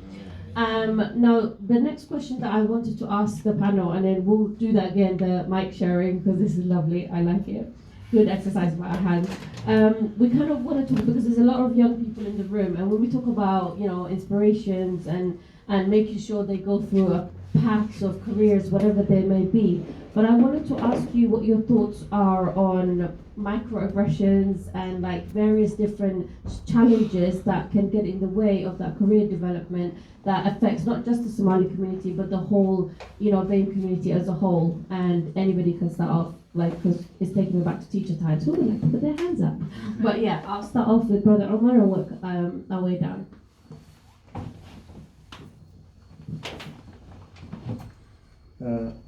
Now, the next question that I wanted to ask the panel, and then we'll do that again, the mic sharing, because this is lovely, I like it. Good exercise by our hands. We kind of want to talk, because there's a lot of young people in the room, and when we talk about, inspirations and making sure they go through a paths of careers, whatever they may be. But I wanted to ask you what your thoughts are on microaggressions and like various different challenges that can get in the way of that career development that affects not just the Somali community but the whole, BAME community as a whole. And anybody can start off, because it's taking me back to teacher times. Who would like to put their hands up? But yeah, I'll start off with Brother Omar and work our way down.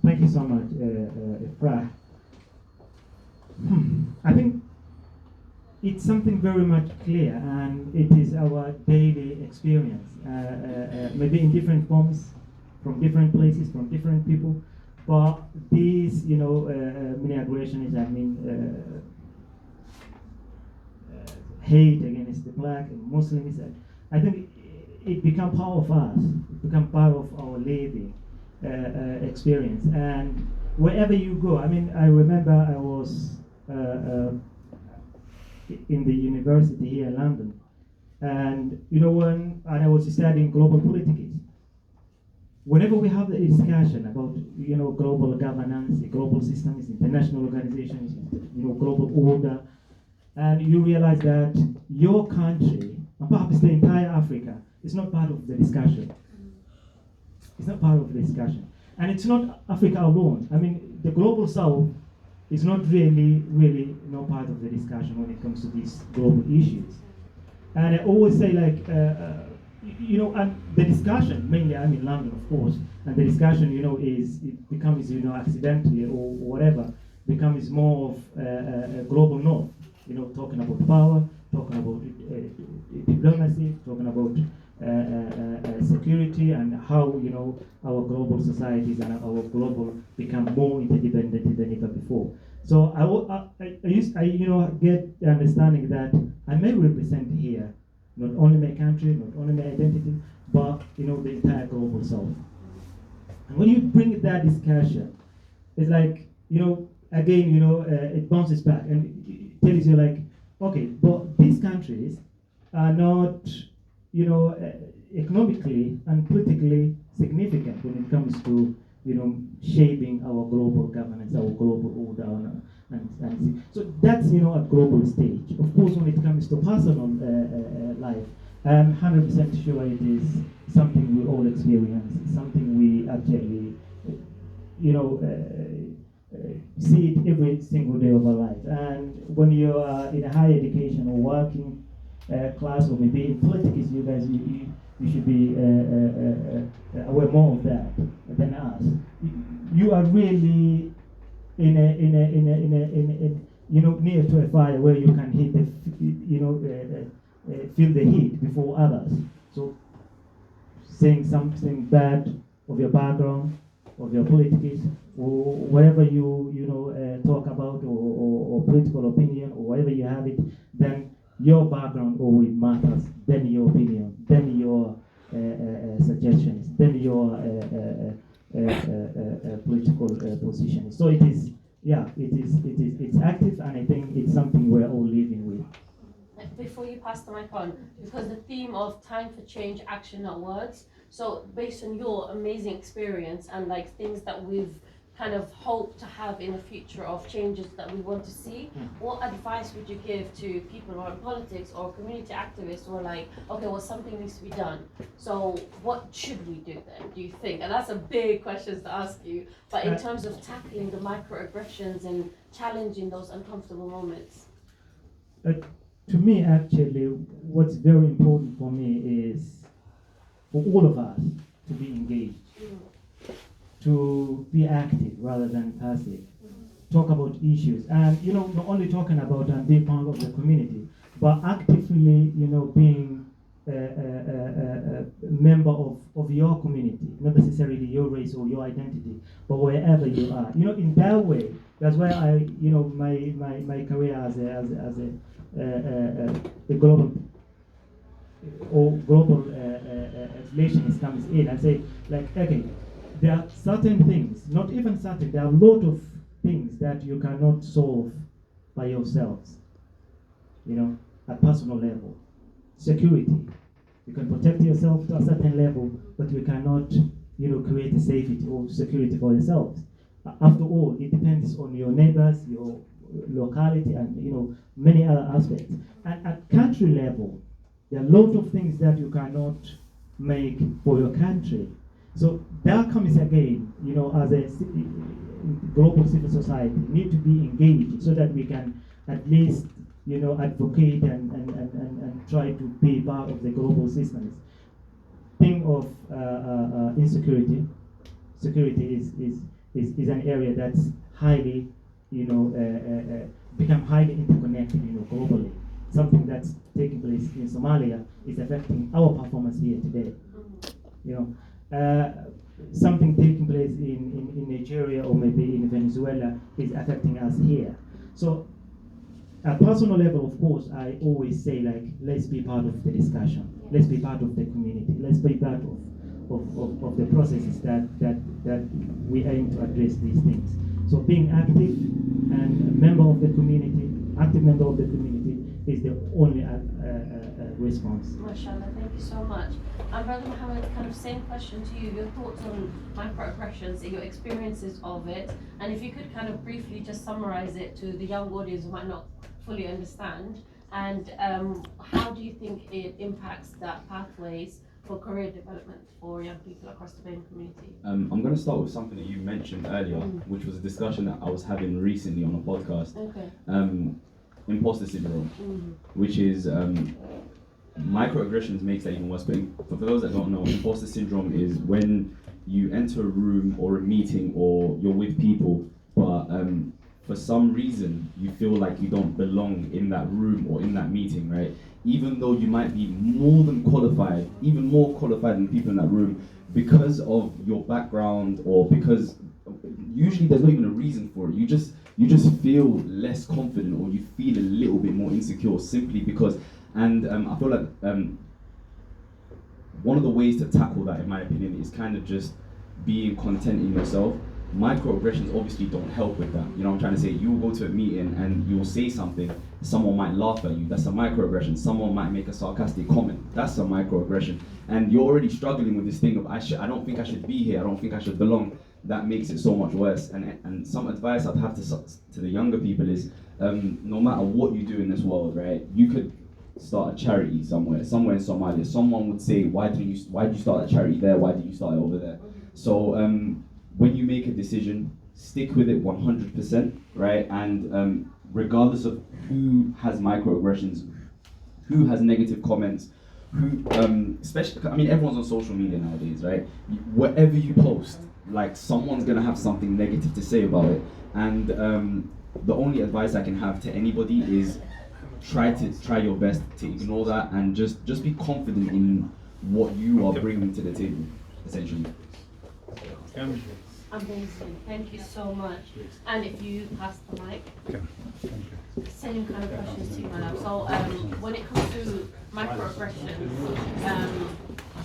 Thank you so much, Ifrah. I think it's something very much clear, and it is our daily experience, maybe in different forms, from different places, from different people. But these, many aggressions, hate against the black and Muslims, I think it become part of us, it become part of our living experience. And wherever you go, I remember I was in the university here in London, and when I was studying global politics, whenever we have the discussion about global governance, global systems, international organizations, global order, and you realize that your country, and perhaps the entire Africa, is not part of the discussion. It's not part of the discussion. And it's not Africa alone. The global south is not really part of the discussion when it comes to these global issues. And I always say and the discussion, mainly I'm in London, of course, and the discussion, it becomes, accidentally or whatever, becomes more of a global north, talking about power, talking about diplomacy, talking about security, and how, our global societies and our global become more interdependent than ever before. So I get the understanding that I may represent here not only my country, not only my identity, but the entire global south. And when you bring that discussion, it's like again it bounces back and it tells you okay, but these countries are not economically and politically significant when it comes to shaping our global governance, our global order, and so that's at global stage. Of course, when it comes to personal life, I'm 100% sure it is something we all experience, something we actually see it every single day of our life. And when you are in a higher education or working class, or maybe in politics, you guys you should be aware more of that than us. You are really in near to a fire where you can hit feel the heat before others. So saying something bad of your background, of your politics, or whatever you talk about, or political opinion, or whatever you have it, then your background always matters, then your opinion, then your suggestions than your political position. So it is, yeah, it's active, and I think it's something we're all living with. Before you pass the mic on, because the theme of time for change, action, not words. So based on your amazing experience and like things that we've kind of hope to have in the future of changes that we want to see, what advice would you give to people who are in politics or community activists who are like, okay, well, something needs to be done. So what should we do then, do you think? And that's a big question to ask you, but in terms of tackling the microaggressions and challenging those uncomfortable moments. To me, actually, what's very important for me is for all of us to be engaged. To be active rather than passive, talk about issues, and not only talking about and being part of the community, but actively, being a member of your community, not necessarily your race or your identity, but wherever you are. In that way, that's why my career as a global relations comes in and say, like, okay, there are certain things, not even certain, there are a lot of things that you cannot solve by yourselves, at personal level. Security, you can protect yourself to a certain level, but you cannot, create a safety or security for yourselves. After all, it depends on your neighbors, your locality, and many other aspects. And at country level, there are a lot of things that you cannot make for your country. So that comes again, as a global civil society, need to be engaged so that we can at least, advocate and try to be part of the global systems. Think of insecurity. Security is an area that's highly, become highly interconnected, globally. Something that's taking place in Somalia is affecting our performance here today. Something taking place in Nigeria or maybe in Venezuela is affecting us here. So at personal level, of course, I always say, like, let's be part of the discussion. Let's be part of the community. Let's be part of the processes that we aim to address these things. So being active and a member of the community, active member of the community, is the only response. MashaAllah, thank you so much. And Brother Mohammed, kind of same question to you, your thoughts on microaggressions, your experiences of it, and if you could kind of briefly just summarize it to the young audience who might not fully understand, and how do you think it impacts that pathways for career development for young people across the BAME community? I'm going to start with something that you mentioned earlier, which was a discussion that I was having recently on a podcast. Okay. Imposter syndrome, which is microaggressions makes that even worse. But for those that don't know, imposter syndrome is when you enter a room or a meeting or you're with people, but for some reason you feel like you don't belong in that room or in that meeting, right? Even though you might be more than qualified, even more qualified than people in that room, because of your background or because usually there's not even a reason for it. You just feel less confident, or you feel a little bit more insecure simply because. And I feel like one of the ways to tackle that, in my opinion, is kind of just being content in yourself. Microaggressions obviously don't help with that. You know what I'm trying to say? You'll go to a meeting and you'll say something, someone might laugh at you, that's a microaggression. Someone might make a sarcastic comment, that's a microaggression. And you're already struggling with this thing of, I don't think I should be here, I don't think I should belong. That makes it so much worse. And some advice I'd have to the younger people is, no matter what you do in this world, right, you could start a charity somewhere in Somalia. Someone would say, why did you start a charity there? Why did you start it over there? So when you make a decision, stick with it 100%, right? And regardless of who has microaggressions, who has negative comments, who, especially, I mean, everyone's on social media nowadays, right? Whatever you post, like, someone's gonna have something negative to say about it. And the only advice I can have to anybody is try your best to ignore that and just be confident in what you are bringing to the table, essentially. Amazing. Thank you so much. And if you pass the mic. Same kind of questions to you, my love. So when it comes to microaggressions,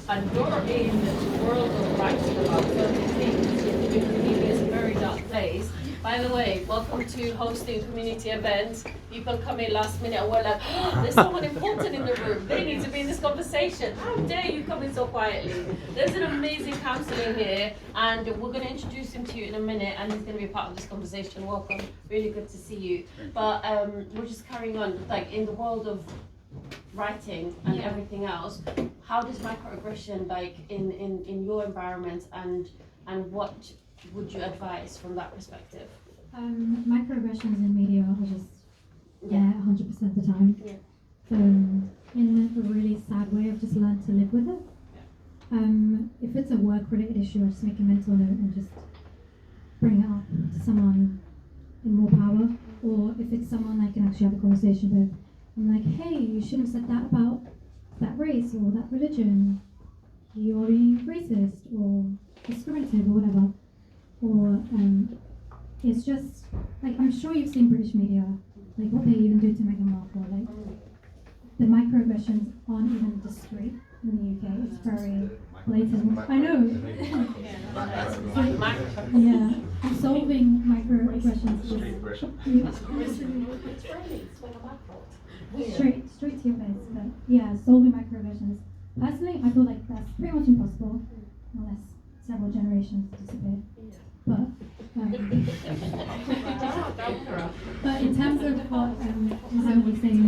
and you're in the world of writing about certain things, because media is a very dark place. By the way, welcome to hosting community events. People come in last minute and we're like, oh, there's someone important in the room. They need to be in this conversation. How dare you come in so quietly? There's an amazing counsellor here, and we're going to introduce him to you in a minute, and he's going to be a part of this conversation. Welcome. Really good to see you. But we're just carrying on, like in the world of writing and everything else. How does microaggression, like in your environment, and what would you advise from that perspective? Microaggressions in media are just 100% of the time. Yeah. In a really sad way, I've just learned to live with it. If it's a work-related issue, I just make a mental note and just bring it up to someone in more power. Or if it's someone I can actually have a conversation with, I'm like, hey, you shouldn't have said that about that race or that religion. You're being racist or discriminative or whatever. Or it's just like, I'm sure you've seen British media, like what they even do to Meghan Markle. Like the microaggressions aren't even discreet in the UK. It's very blatant. I know. Yeah, I'm solving microaggressions. Straight to your face. But yeah, solving microaggressions. Personally, I feel like that's pretty much impossible unless several generations disappear. But in terms of what Zone was saying,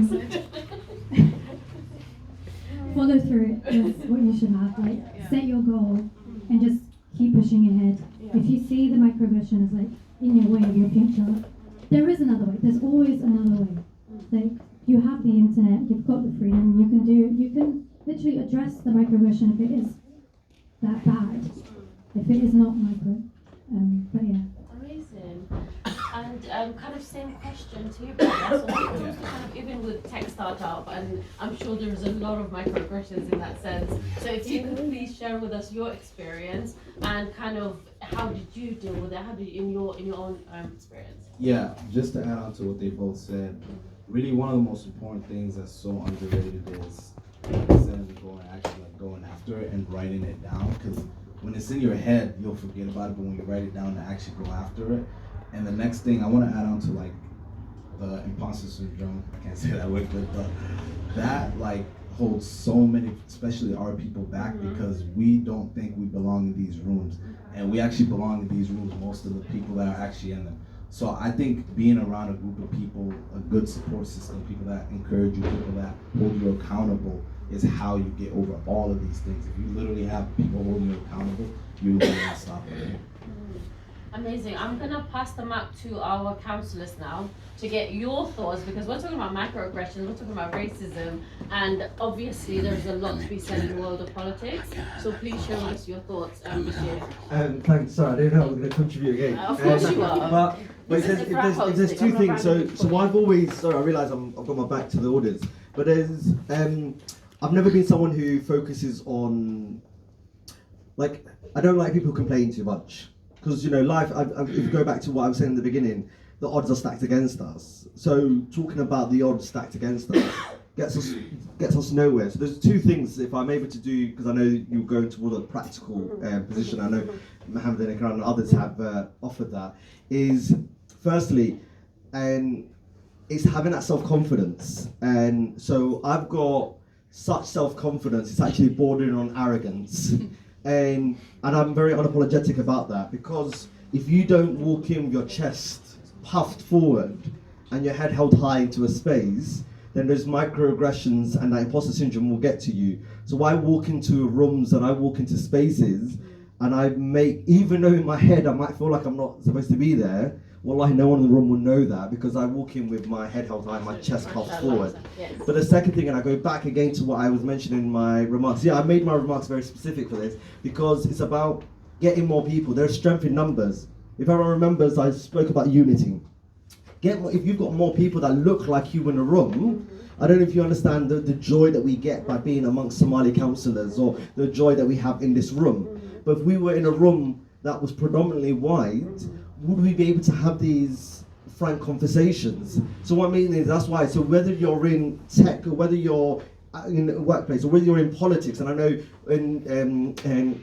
follow through is what you should have. Like, set your goal and just keep pushing ahead. If you see the microaggression as like in your way of your future, there is another way. There's always another way. Like, you have the internet, you've got the freedom. You can literally address the microaggression if it is that bad. If it is not micro. But yeah. Amazing. And kind of same question to you, Brenda. So when it comes to kind of even with tech startup, and I'm sure there's a lot of microaggressions in that sense. So if you could please share with us your experience and kind of how did you deal with it? How did you, in your own experience? Yeah, just to add on to what they both said, really one of the most important things that's so underrated is, like I said, going after it and writing it down, because when it's in your head, you'll forget about it, but when you write it down to actually go after it. And the next thing I want to add on to like the imposter syndrome, I can't say that word, but that like holds so many, especially our people back, because we don't think we belong in these rooms, and we actually belong in these rooms, most of the people that are actually in them. So I think being around a group of people, a good support system, people that encourage you, people that hold you accountable, is how you get over all of these things. If you literally have people holding you accountable, you're going to stop it. Amazing. I'm going to pass the mic to our counsellors now to get your thoughts, because we're talking about microaggressions, we're talking about racism, and obviously there's a lot to be said in the world of politics. So please share with us your thoughts, Bashir. Thanks. Sorry, I didn't know I was going to contribute again. Of course you are. But if there's two things, so I've always, sorry, I realise I've got my back to the audience, but there's, I've never been someone who focuses on, like, I don't like people who complain too much. Because, you know, life, if you go back to what I was saying in the beginning, the odds are stacked against us. So talking about the odds stacked against us gets us nowhere. So there's two things, if I'm able to do, because I know you're going towards a practical position, I know Mohammed and Ikram and others have offered that, is firstly, it's having that self-confidence. And so I've got such self-confidence, it's actually bordering on arrogance. And I'm very unapologetic about that, because if you don't walk in with your chest puffed forward and your head held high into a space, then those microaggressions and that imposter syndrome will get to you. So I walk into rooms and I walk into spaces and I make, even though in my head I might feel like I'm not supposed to be there, wallahi, no one in the room will know that, because I walk in with my head held high, my chest puffed forward. Yes. But the second thing, and I go back again to what I was mentioning in my remarks. Yeah, I made my remarks very specific for this, because it's about getting more people. There's strength in numbers. If everyone remembers, I spoke about unity. If you've got more people that look like you in a room, I don't know if you understand the joy that we get by being amongst Somali councillors, or the joy that we have in this room. But if we were in a room that was predominantly white, would we be able to have these frank conversations? So what I mean is, that's why, so whether you're in tech or whether you're in the workplace or whether you're in politics, and I know in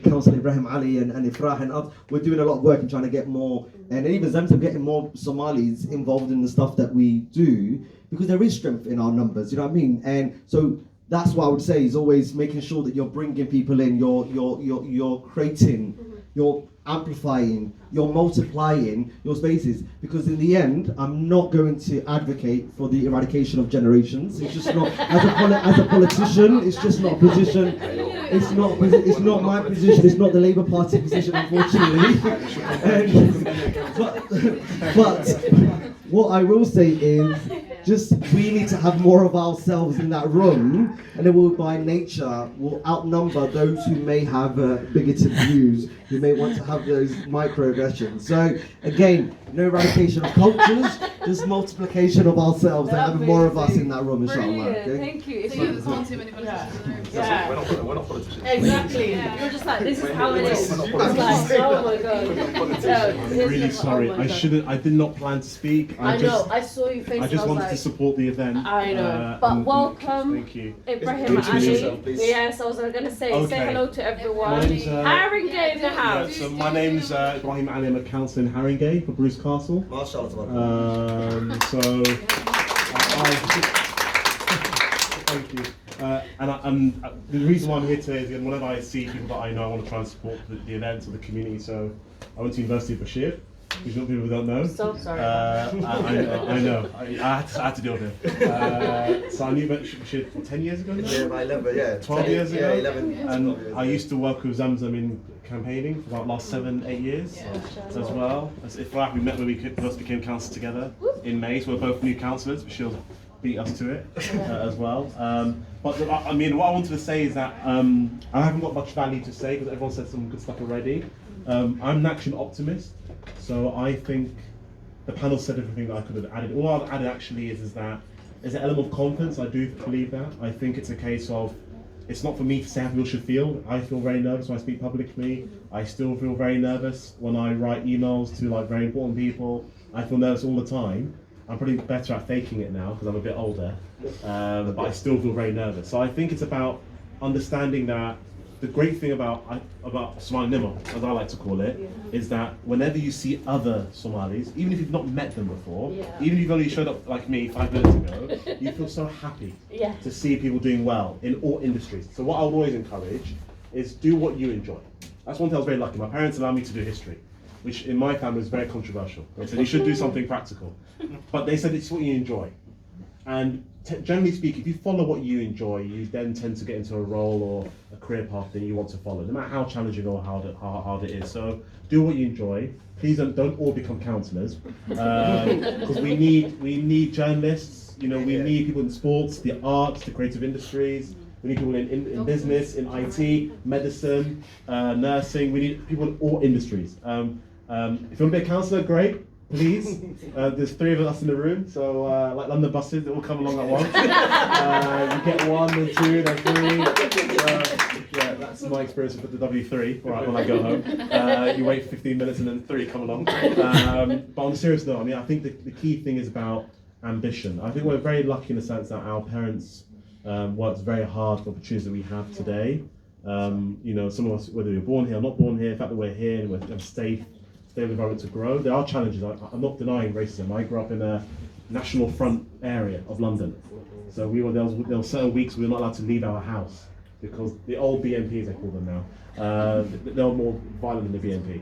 Councillor Ibrahim Ali and Ifrah and us, we're doing a lot of work in trying to get more, and even Zamzam getting more Somalis involved in the stuff that we do, because there is strength in our numbers, you know what I mean? And so that's what I would say, is always making sure that you're bringing people in, you're creating, you're amplifying, you're multiplying your spaces, because in the end, I'm not going to advocate for the eradication of generations. It's just not, as a politician, it's just not a position. It's not my position. It's not the Labour Party position, unfortunately. But what I will say is, just we need to have more of ourselves in that room, and it will, by nature, will outnumber those who may have bigoted views, who may want to have those microaggressions. So again, no eradication of cultures, just multiplication of ourselves and having more of us in that room, inshallah. Okay? Thank you. So you can't see many politicians in the room. Yeah. We're not politicians. Exactly. Yeah. You're just like, this is how it is. It's like, oh my god. I'm really sorry. I did not plan to speak. I know. I saw you face. I just wanted to support the event. I know. But welcome, thank you. Ibrahim Ali. Yes, I was gonna say hello to everyone. Haringey in the house. Yeah, so my name's Ibrahim Ali. I'm a councillor in Haringey for Bruce Castle. Thank you. And the reason why I'm here today is, again, whenever I see people that I know, I want to try and support the events of the community. So I went to University of Bashir, which people who don't know. So sorry. I know. I had to deal with it. So I knew Bashir 10 years ago now? Yeah, 11, yeah. 12 years ago? Yeah, 11. And I used to work with Zamzam in campaigning for about last 7-8 years as well. As Ifrah, we met when we first became councillors together in May, so we're both new councillors, but she'll beat us to it as well. But I mean, what I wanted to say is that I haven't got much value to say because everyone said some good stuff already. I'm naturally an optimist, so I think the panel said everything that I could have added. All I've added actually is that there's an element of confidence. I do believe that. I think it's a case of, it's not for me to say how people should feel. I feel very nervous when I speak publicly. I still feel very nervous when I write emails to like very important people. I feel nervous all the time. I'm probably better at faking it now because I'm a bit older, but I still feel very nervous. So I think it's about understanding that the great thing about Somali Nimo, as I like to call it, is that whenever you see other Somalis, even if you've not met them before, even if you've only showed up like me 5 minutes ago, you feel so happy to see people doing well in all industries. So what I would always encourage is do what you enjoy. That's one thing I was very lucky. My parents allowed me to do history, which in my family was very controversial. They said you should do something practical, but they said it's what you enjoy. And generally speaking, if you follow what you enjoy, you then tend to get into a role or a career path that you want to follow, no matter how challenging or hard it is. So do what you enjoy. Please don't all become councillors, because we need journalists. You know, we need people in sports, the arts, the creative industries. We need people in business, in IT, medicine, nursing. We need people in all industries. If you want to be a councillor, great. Please, there's 3 of us in the room, so like London buses, they all come along at once. You get 1 and 2, then 3. Yeah, that's my experience with the W3. Right, when I go home, you wait 15 minutes and then 3 come along. But on a serious note, I mean, I think the key thing is about ambition. I think we're very lucky in the sense that our parents worked very hard for the opportunities that we have today. You know, some of us, whether we're born here or not born here, the fact that we're here and we're safe, stable environment to grow. There are challenges. I'm not denying racism. I grew up in a National Front area of London, so there were certain weeks we were not allowed to leave our house because the old BNP, as they call them now, they were more violent than the BNP,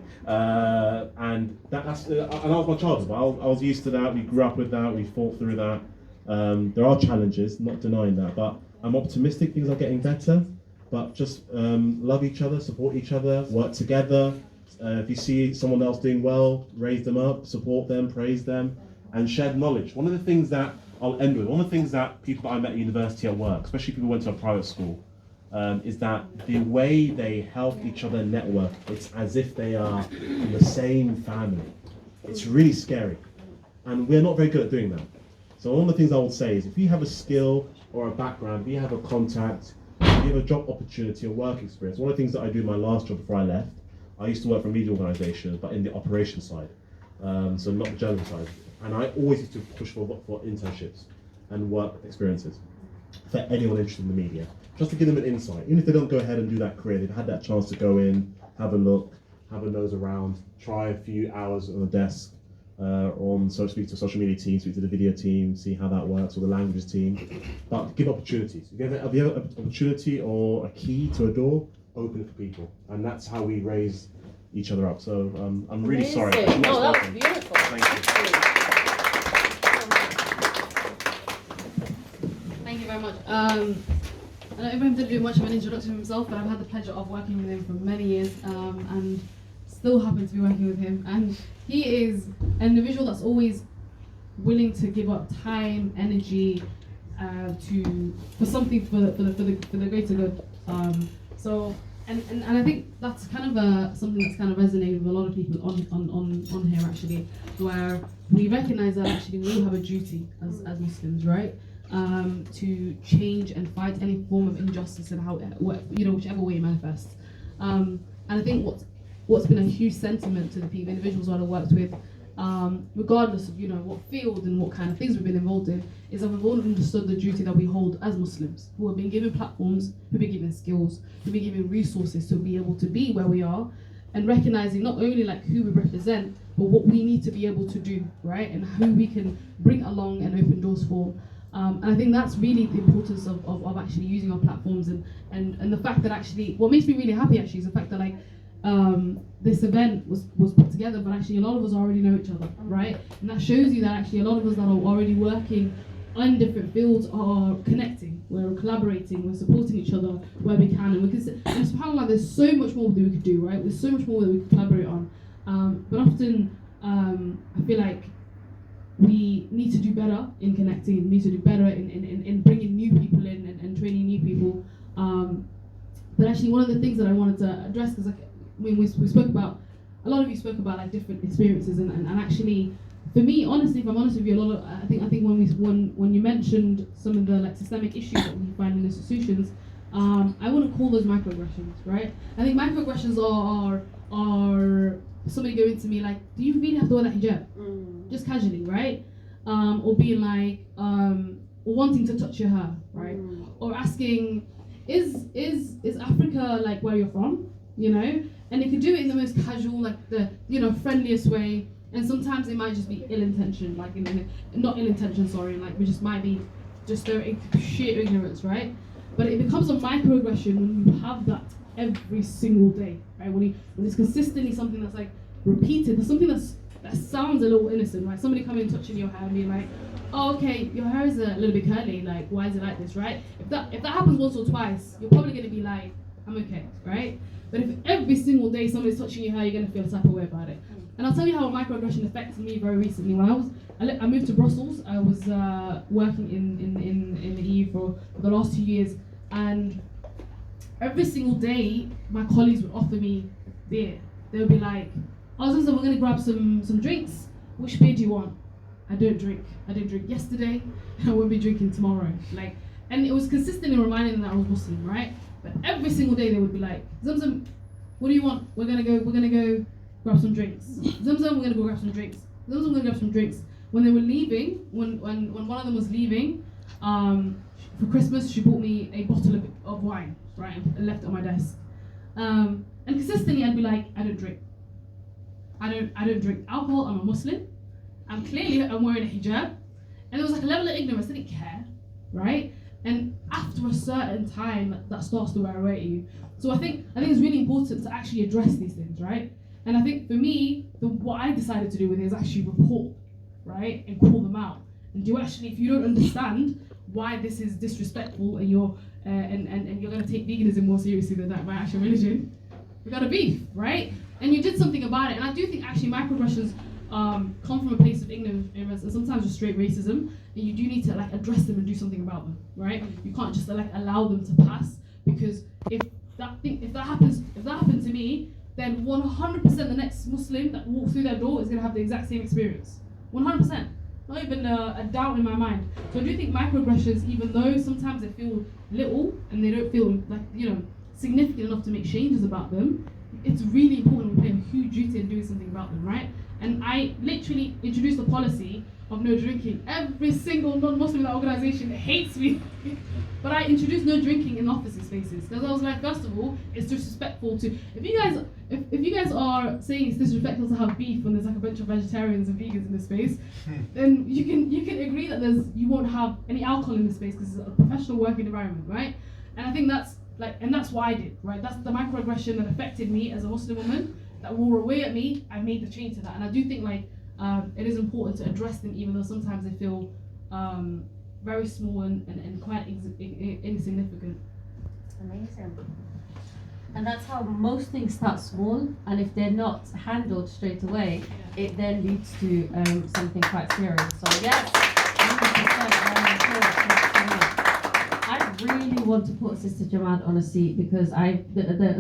and that was my childhood. I was used to that. We grew up with that. We fought through that. There are challenges, not denying that, but I'm optimistic. Things are getting better. But just love each other, support each other, work together. If you see someone else doing well, raise them up, support them, praise them, and share knowledge. One of the things that I'll end with, one of the things that people that I met at university at work, especially people who went to a private school, is that the way they help each other network, it's as if they are from the same family. It's really scary. And we're not very good at doing that. So one of the things I would say is if you have a skill or a background, if you have a contact, if you have a job opportunity or work experience, one of the things that I do in my last job before I left, I used to work for a media organisation, but in the operations side, so not the journalism side. And I always used to push for internships and work experiences for anyone interested in the media, just to give them an insight. Even if they don't go ahead and do that career, they've had that chance to go in, have a look, have a nose around, try a few hours on the desk, speak to the social media team, speak to the video team, see how that works, or the languages team. But give opportunities. If you have an opportunity or a key to a door, open it for people. And that's how we raise each other up. So I'm really sorry. No, that was beautiful. Thank you. Thank you very much. I know Ibrahim didn't do much of an introduction of himself, but I've had the pleasure of working with him for many years, and still happen to be working with him. And he is an individual that's always willing to give up time, energy, for something for the greater good. And I think that's kind of something that's kind of resonated with a lot of people on here actually, where we recognise that actually we all have a duty as Muslims, right? To change and fight any form of injustice and whichever way it manifests. And I think what's been a huge sentiment to the people, individuals that I've worked with, regardless of what field and what kind of things we've been involved in, is that we've all understood the duty that we hold as Muslims, who have been given platforms, who've been given skills, who've been given resources to be able to be where we are, and recognizing not only like who we represent, but what we need to be able to do, right, and who we can bring along and open doors for. And I think that's really the importance of actually using our platforms, and the fact that actually what makes me really happy actually is the fact that like this event was put together, but actually a lot of us already know each other, right? And that shows you that actually a lot of us that are already working in different fields are connecting, we're collaborating, we're supporting each other where we can, and subhanAllah, there's so much more that we could do, right? There's so much more that we could collaborate on. But often I feel like we need to do better in connecting, we need to do better in bringing new people in and training new people. But actually one of the things that I wanted to address, because we spoke about, a lot of you spoke about like different experiences, and actually for me, honestly, if I'm honest with you, I think when you mentioned some of the like systemic issues that we find in institutions, I wouldn't call those microaggressions, right? I think microaggressions are somebody going to me like, do you really have to wear that hijab? Just casually, right? Or being like, or wanting to touch your hair, right? Or asking, is Africa like where you're from? And they could do it in the most casual, like the friendliest way. And sometimes it might just be ill-intentioned, like not ill-intentioned, sorry, like we just might be just their sheer ignorance, right? But it becomes a microaggression when you have that every single day, right? When it's consistently something that's like repeated, there's something that sounds a little innocent, right? Somebody coming and touching your hair and being like, oh, okay, your hair is a little bit curly, like why is it like this, right? If that happens once or twice, you're probably gonna be like, I'm okay, right? But if every single day somebody's touching your hair, you're gonna feel a type of way about it. And I'll tell you how a microaggression affected me very recently. When I moved to Brussels, I was working in the EU for the last 2 years, and every single day my colleagues would offer me beer. They would be like, oh, we're gonna grab some drinks. Which beer do you want? I don't drink. I didn't drink yesterday, and I won't be drinking tomorrow. And it was consistently reminding them that I was Muslim, right? But every single day they would be like, Zamzam, what do you want? We're gonna go grab some drinks. Zamzam, we're gonna go grab some drinks. Zamzam, we're gonna grab some drinks. When they were leaving, when one of them was leaving, for Christmas, she bought me a bottle of wine, right, and left it on my desk. And consistently, I'd be like, I don't drink. I don't drink alcohol. I'm a Muslim. I'm wearing a hijab, and there was like a level of ignorance. I didn't care, right? And after a certain time, that starts to wear away at you. So I think it's really important to actually address these things, right? And I think for me, what I decided to do with it is actually report, right, and call them out. And if you don't understand why this is disrespectful, and you're going to take veganism more seriously than my actual religion, we got a beef, right? And you did something about it. And I do think actually microaggressions come from a place of ignorance and sometimes just straight racism. And you do need to like address them and do something about them, right? You can't just like allow them to pass, because if that happened to me, then 100% the next Muslim that walks through their door is going to have the exact same experience. 100%. Not even a doubt in my mind. So I do think microaggressions, even though sometimes they feel little and they don't feel like, significant enough to make changes about them, it's really important. We play a huge duty in doing something about them, right? And I literally introduced a policy of no drinking. Every single non-Muslim in that organization hates me. But I introduced no drinking in office spaces because I was like, first of all, it's disrespectful to, if you guys are saying it's disrespectful to have beef when there's like a bunch of vegetarians and vegans in this space, then you can agree that you won't have any alcohol in this space because it's a professional working environment, right? And I think that's what I did, right? That's the microaggression that affected me as a Muslim woman that wore away at me. I made the change to that, and I do think it is important to address them, even though sometimes they feel very small and quite insignificant. Amazing. And that's how most things start small, and if they're not handled straight away, it then leads to something quite serious. So yes, 100%. I really want to put Sister Jamaat on a seat because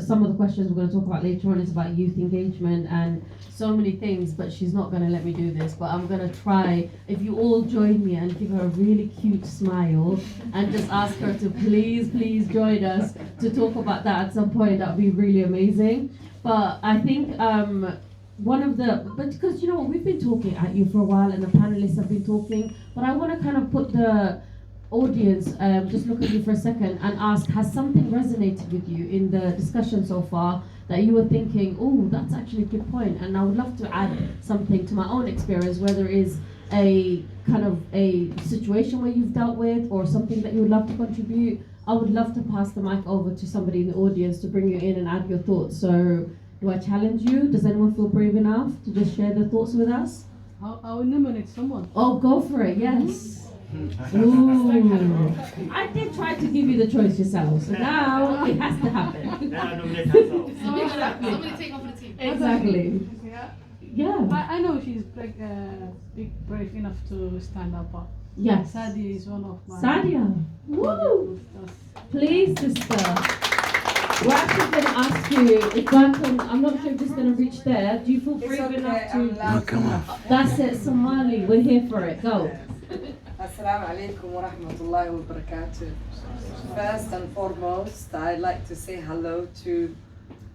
some of the questions we're going to talk about later on is about youth engagement and so many things, but she's not going to let me do this. But I'm going to try, if you all join me and give her a really cute smile and just ask her to please join us to talk about that at some point, that would be really amazing. But I think because you know what, we've been talking at you for a while and the panelists have been talking, but I want to kind of put the audience, just look at you for a second and ask, has something resonated with you in the discussion so far that you were thinking, oh, that's actually a good point, and I would love to add something to my own experience, whether it is a kind of a situation where you've dealt with or something that you would love to contribute. I would love to pass the mic over to somebody in the audience to bring you in and add your thoughts. So do I challenge you? Does anyone feel brave enough to just share their thoughts with us? I will nominate someone. Oh, go for it, yes. Ooh. I did try to give you the choice yourself, so now it has to happen. Somebody take over the team. Exactly. Yeah. I know she's brave enough to stand up. Yes. Sadia is one of my. Sadia. Woo! Please, sister. We're actually going to ask you if I can. I'm not sure if it's going to reach there. Do you feel brave enough to? Come on. That's it, Somali. We're here for it. Go. Assalamu alaikum wa rahmatullahi wa barakatuh. First and foremost, I'd like to say hello to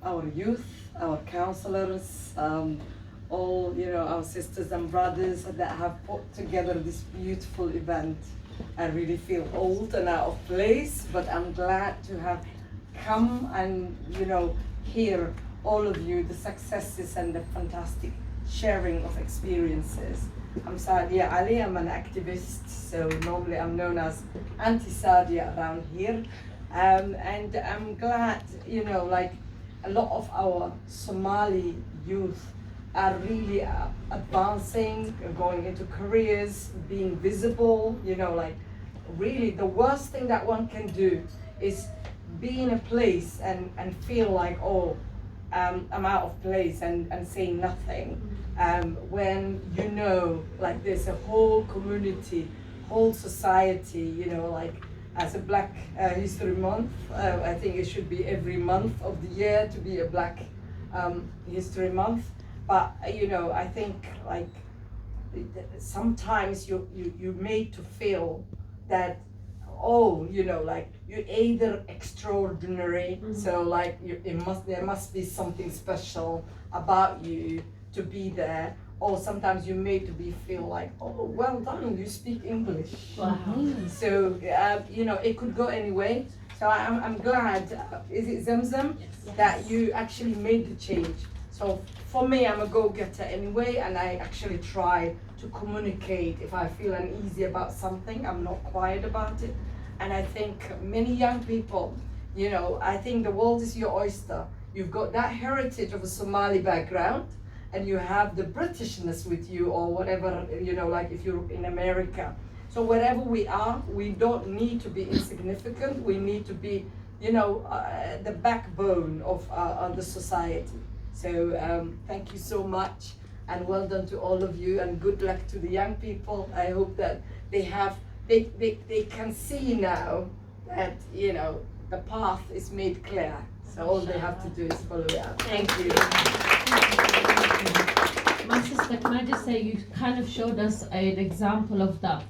our youth, our councillors, all our sisters and brothers that have put together this beautiful event. I really feel old and out of place, but I'm glad to have come and hear all of you, the successes and the fantastic sharing of experiences. I'm Sadia Ali, I'm an activist, so normally I'm known as Anti-Sadia around here. And I'm glad, like a lot of our Somali youth are really advancing, going into careers, being visible, like really the worst thing that one can do is be in a place and feel like, oh, I'm out of place and say nothing. When like there's a whole community, whole society, like as a Black History Month, I think it should be every month of the year to be a Black History Month. But I think like sometimes you're made to feel that, oh, like you're either extraordinary, so like there must be something special about you to be there, or sometimes you're made to feel like, oh, well done, you speak English. Wow. So it could go anyway. So I'm glad, is it Zamzam, that you actually made the change. So for me, I'm a go-getter anyway, and I actually try to communicate if I feel uneasy about something. I'm not quiet about it. And I think many young people, I think the world is your oyster. You've got that heritage of a Somali background, and you have the Britishness with you, or whatever, like if you're in America. So wherever we are, we don't need to be insignificant. We need to be, the backbone of the society. So thank you so much, and well done to all of you, and good luck to the young people. I hope that they can see now that, the path is made clear. So all they have to do is follow it up. Thank you. My sister, can I just say, you kind of showed us an example of that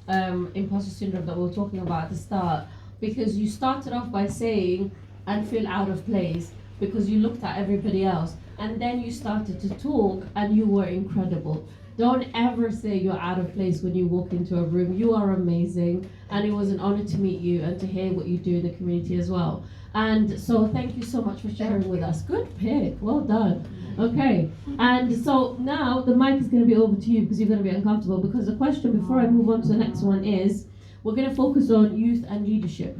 imposter syndrome that we were talking about at the start, because you started off by saying, and feel out of place. because you looked at everybody else and then you started to talk and you were incredible. Don't ever say you're out of place when you walk into a room. You are amazing, and it was an honor to meet you and to hear what you do in the community as well. And so thank you so much for sharing with us. Good pick, well done. Okay, and so now the mic is going to be over to you because you're going to be uncomfortable, because the question before I move on to the next one is, we're going to focus on youth and leadership.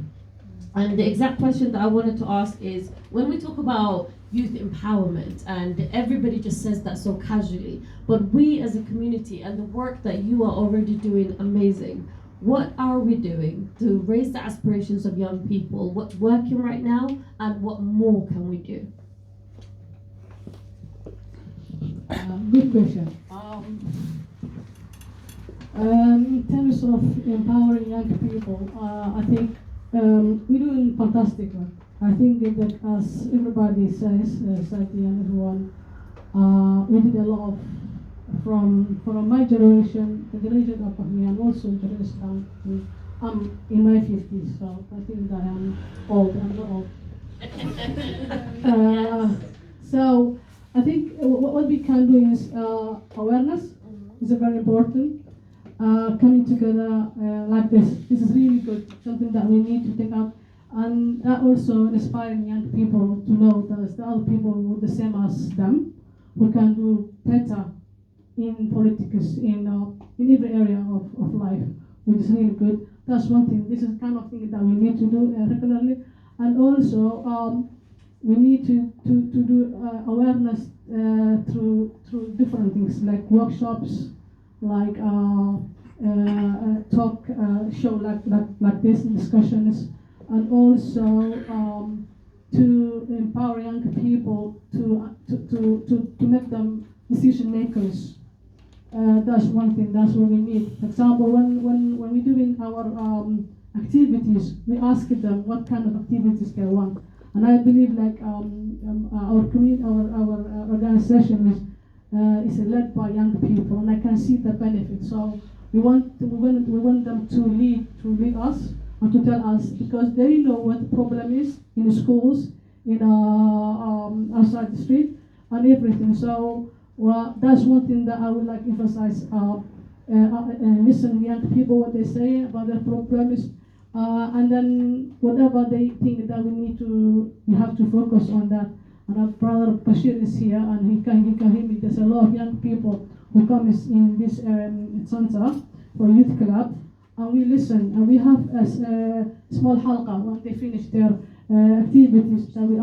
And the exact question that I wanted to ask is, when we talk about youth empowerment, and everybody just says that so casually, but we as a community and the work that you are already doing, amazing. What are we doing to raise the aspirations of young people? What's working right now, and what more can we do? Good question. In terms of empowering young people, I think we're doing fantastic work. I think that as everybody says, Sati and everyone, we did a lot of, from my generation, the generation of me, and also generation I'm in my 50s, so I think that I'm old. I'm not old. So I think what we can do is awareness is very important. Coming together like this is really good, something that we need to take up, and that also inspiring young people to know that there are other people who are the same as them, who can do better in politics, in every area of life, which is really good. That's one thing. This is kind of thing that we need to do regularly, and also we need to do awareness through different things like workshops, like talk show like this, discussions, and also to empower young people to make them decision makers. That's one thing. That's what we need. For example, when we're doing our activities, we ask them what kind of activities they want, and I believe like our community, our organization is led by young people, and I can see the benefit. So we want them to lead us and to tell us, because they know what the problem is in the schools, in outside the street, and everything. So that's one thing that I would like to emphasize. Listen to young people, what they say about their problems, and then whatever they think that we have to focus on that. And our brother Bashir is here, and he can hear me. There's a lot of young people who come in this center for youth club, and we listen, and we have a small halqa when they finish their activities. So we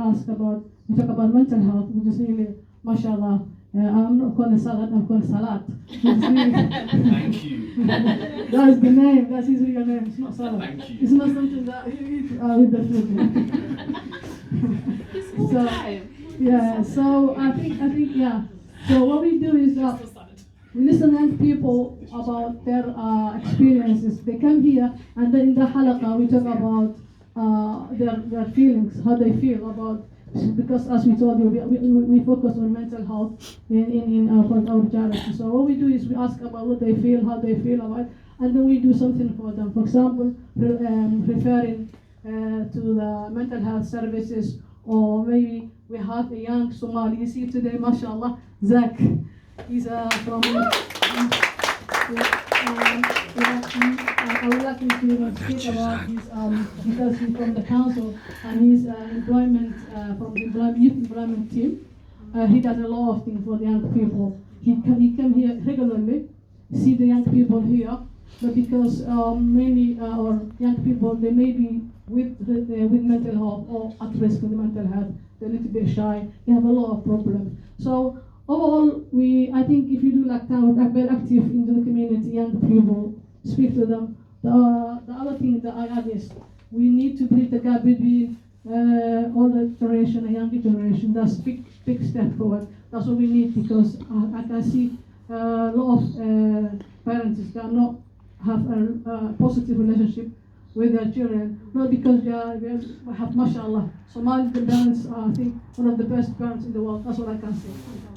talk about mental health, which is really, mashallah. I'm not calling Salat, I'm calling Salat. Thank you. That's the name, that's his real name. It's not Salat. Thank you. It's not something that you eat with the food. So, yeah, so I think, yeah. So what we do is we listen to young people about their experiences. They come here, and then in the halaqa we talk about their feelings, how they feel about. Because as we told you, we focus on mental health in our charity. So what we do is we ask about what they feel, how they feel about it, and then we do something for them. For example, referring to the mental health services, or maybe we have a young Somali. You see today, mashallah, Zach. He's from. I would like him to speak about his, because he's from the council and he's employment from the youth employment team. He does a lot of things for the young people. He come here regularly, see the young people here, but because many our young people, they may be with mental health or at risk with mental health, they're a little bit shy, they have a lot of problems. So overall, I think if you do like very active into the community, young people, speak to them. The other thing that I add is we need to bridge the gap between older generation and younger generation. That's big step forward. That's what we need, because I can see a lot of parents that not have a positive relationship with their children, not because they have, mashallah. Somali parents are, I think, one of the best parents in the world. That's what I can say.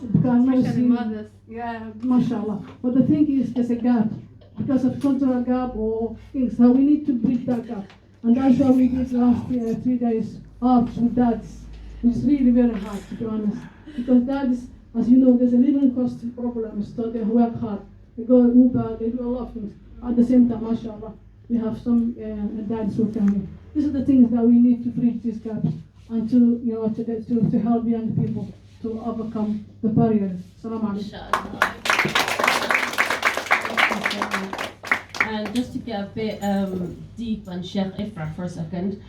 Especially mothers. Yeah, mashallah. But the thing is, there's a gap because of cultural gap or things. So we need to bridge that gap, and that's what we did last 3 days. With dads, It's really very hard, to be honest, because that is, as you know, there's a living cost problem, so they work hard. They go Uber, they do a lot of things. At the same time, mashallah, we have some dads who family. These are the things that we need to bridge these gaps and to, you know, to help young people to overcome the barriers. Salam alaikum. And just to get a bit deep on Sheikh Ifrah for a second,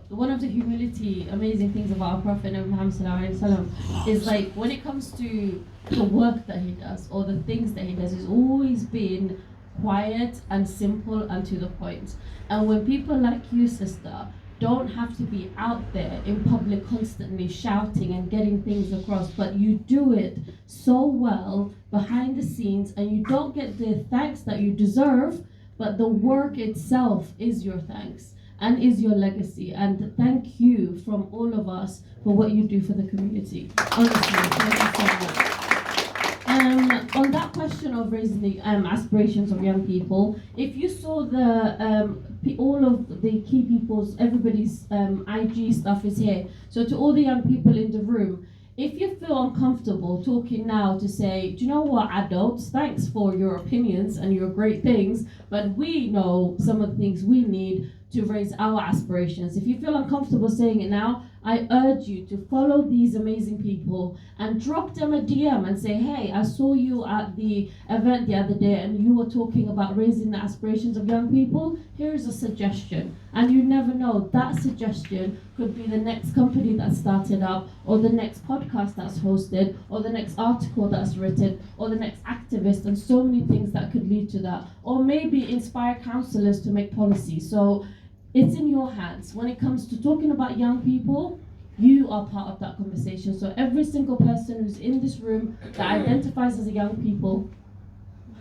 one of the humility, amazing things about our Prophet Muhammad sallallahu alaihi wasallam is like when it comes to the work that he does or the things that he does, he's always been quiet and simple and to the point. And when people like you, sister, don't have to be out there in public constantly shouting and getting things across, but you do it so well behind the scenes and you don't get the thanks that you deserve, but the work itself is your thanks and is your legacy. And thank you from all of us for what you do for the community. Honestly, thank you so much. On that question of raising the aspirations of young people, if you saw the all of the key people's, everybody's IG stuff is here. So to all the young people in the room, if you feel uncomfortable talking now to say, do you know what, adults, thanks for your opinions and your great things, but we know some of the things we need to raise our aspirations. If you feel uncomfortable saying it now, I urge you to follow these amazing people and drop them a DM and say, hey, I saw you at the event the other day and you were talking about raising the aspirations of young people. Here's a suggestion. And you never know, that suggestion could be the next company that's started up, or the next podcast that's hosted, or the next article that's written, or the next activist, and so many things that could lead to that. Or maybe inspire councillors to make policy. So it's in your hands. When it comes to talking about young people, you are part of that conversation. So every single person who's in this room that identifies as a young people,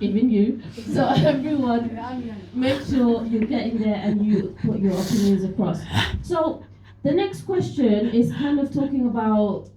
even you, so everyone, make sure you get in there and you put your opinions across. So the next question is kind of talking about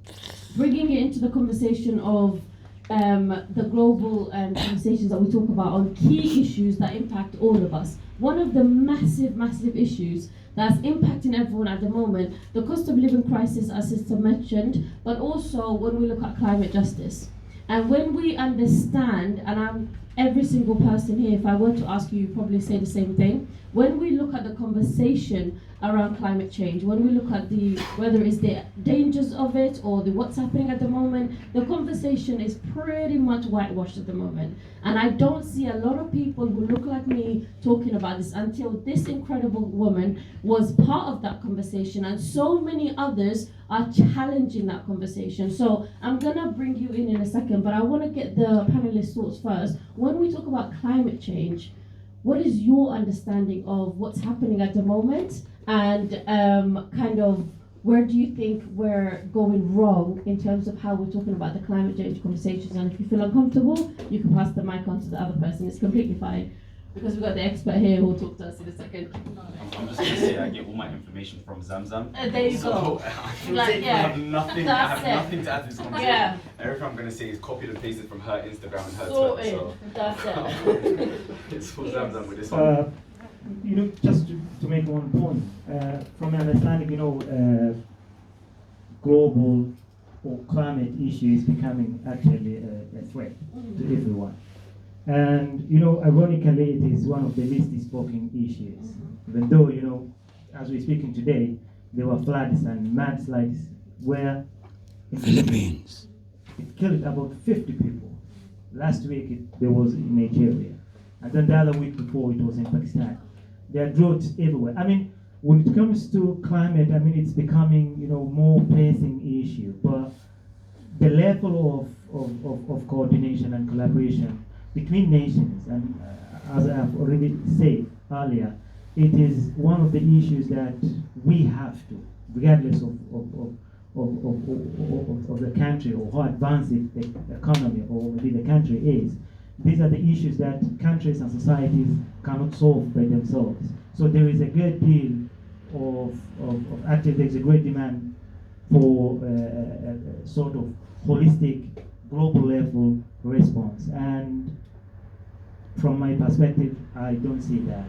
bringing it into the conversation of the global conversations that we talk about on key issues that impact all of us. One of the massive issues that's impacting everyone at the moment, the cost of living crisis, as Sister mentioned, but also when we look at climate justice. And when we understand, and every single person here, if I were to ask you, you'd probably say the same thing. When we look at the conversation around climate change, when we look at whether it's the dangers of it or what's happening at the moment, the conversation is pretty much whitewashed at the moment. And I don't see a lot of people who look like me talking about this until this incredible woman was part of that conversation, and so many others are challenging that conversation. So I'm gonna bring you in a second, but I wanna get the panelists' thoughts first. When we talk about climate change, what is your understanding of what's happening at the moment, and kind of where do you think we're going wrong in terms of how we're talking about the climate change conversations? And if you feel uncomfortable, you can pass the mic on to the other person. It's completely fine, because we've got the expert here who will talk to us in a second. I'm just going to say I get all my information from Zamzam. There you go. I have nothing to add to this conversation. Yeah. Everything I'm going to say is copied and pasted from her Instagram and her Sorted. Twitter. So That's it. it's all Zamzam with this one. You know, just to make one point, from my understanding, global or climate issue is becoming actually a threat to everyone. And, ironically, it is one of the least spoken issues. Even though, as we're speaking today, there were floods and mudslides where in Philippines, it killed about 50 people. Last week there was in Nigeria. And then the other week before it was in Pakistan. There are droughts everywhere. I mean, when it comes to climate, it's becoming, more pressing issue. But the level of coordination and collaboration between nations, and as I've already said earlier, it is one of the issues that we have to, regardless of the country or how advanced the economy or maybe the country is. These are the issues that countries and societies cannot solve by themselves. So there is a great deal there's a great demand for a sort of holistic, global level response. And from my perspective, I don't see that.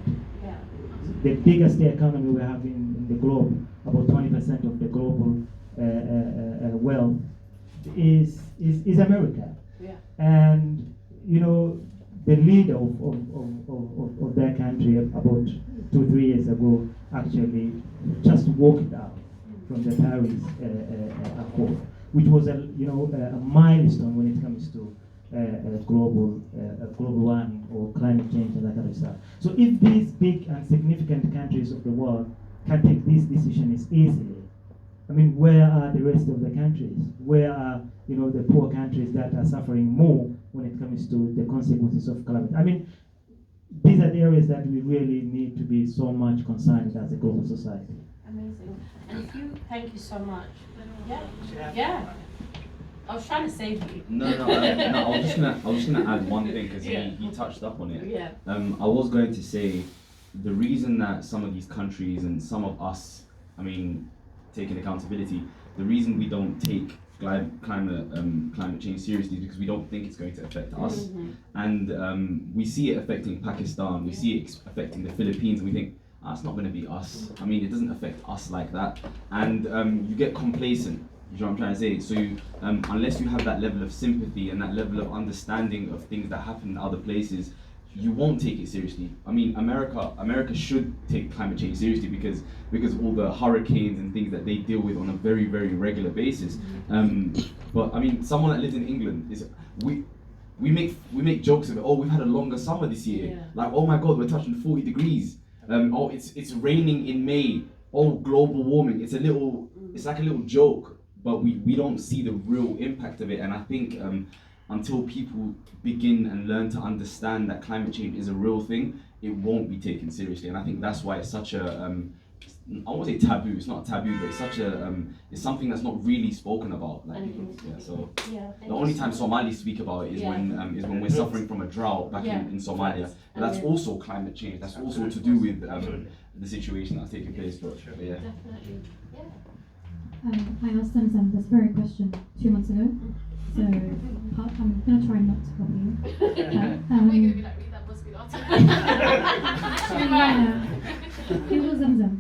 The biggest economy we have in the globe, about 20% of the global wealth is America. Yeah. And you know, the leader of their country about 2-3 years ago actually just walked out from the Paris Accord, which was a milestone when it comes to global warming or climate change and that kind of stuff. So if these big and significant countries of the world can take these decisions easily, I mean, where are the rest of the countries? Where are the poor countries that are suffering more when it comes to the consequences of climate? I mean, these are the areas that we really need to be so much concerned as a global society. Amazing. And thank you so much. Yeah. I was trying to save you. No. I was just gonna add one thing because he touched up on it. Yeah. I was going to say the reason that some of these countries and some of us, I mean, taking accountability, the reason we don't take climate change seriously is because we don't think it's going to affect us. Mm-hmm. And we see it affecting Pakistan, we see it affecting the Philippines, and we think, it's not going to be us. I mean, it doesn't affect us like that. And you get complacent, you know what I'm trying to say? So unless you have that level of sympathy and that level of understanding of things that happen in other places, you won't take it seriously. I mean, America should take climate change seriously because all the hurricanes and things that they deal with on a very, very regular basis. But I mean, someone that lives in England we make jokes of it. Oh, we've had a longer summer this year. Yeah. Like, oh my God, we're touching 40 degrees. Oh, it's raining in May. Oh, global warming. It's like a little joke, but we don't see the real impact of it. And I think until people begin and learn to understand that climate change is a real thing, it won't be taken seriously. And I think that's why it's such a I won't say taboo. It's not a taboo, but it's such a it's something that's not really spoken about. Like, so the only time Somalis speak about it is when we're suffering from a drought back in Somalia. But that's also climate change. That's also to do with the situation that's taking place. But yeah. Definitely. I asked them this very question 2 months ago, so I'm going to try not to copy you. We're going to be like, read that BuzzFeed article. Yeah, it was Zamzam.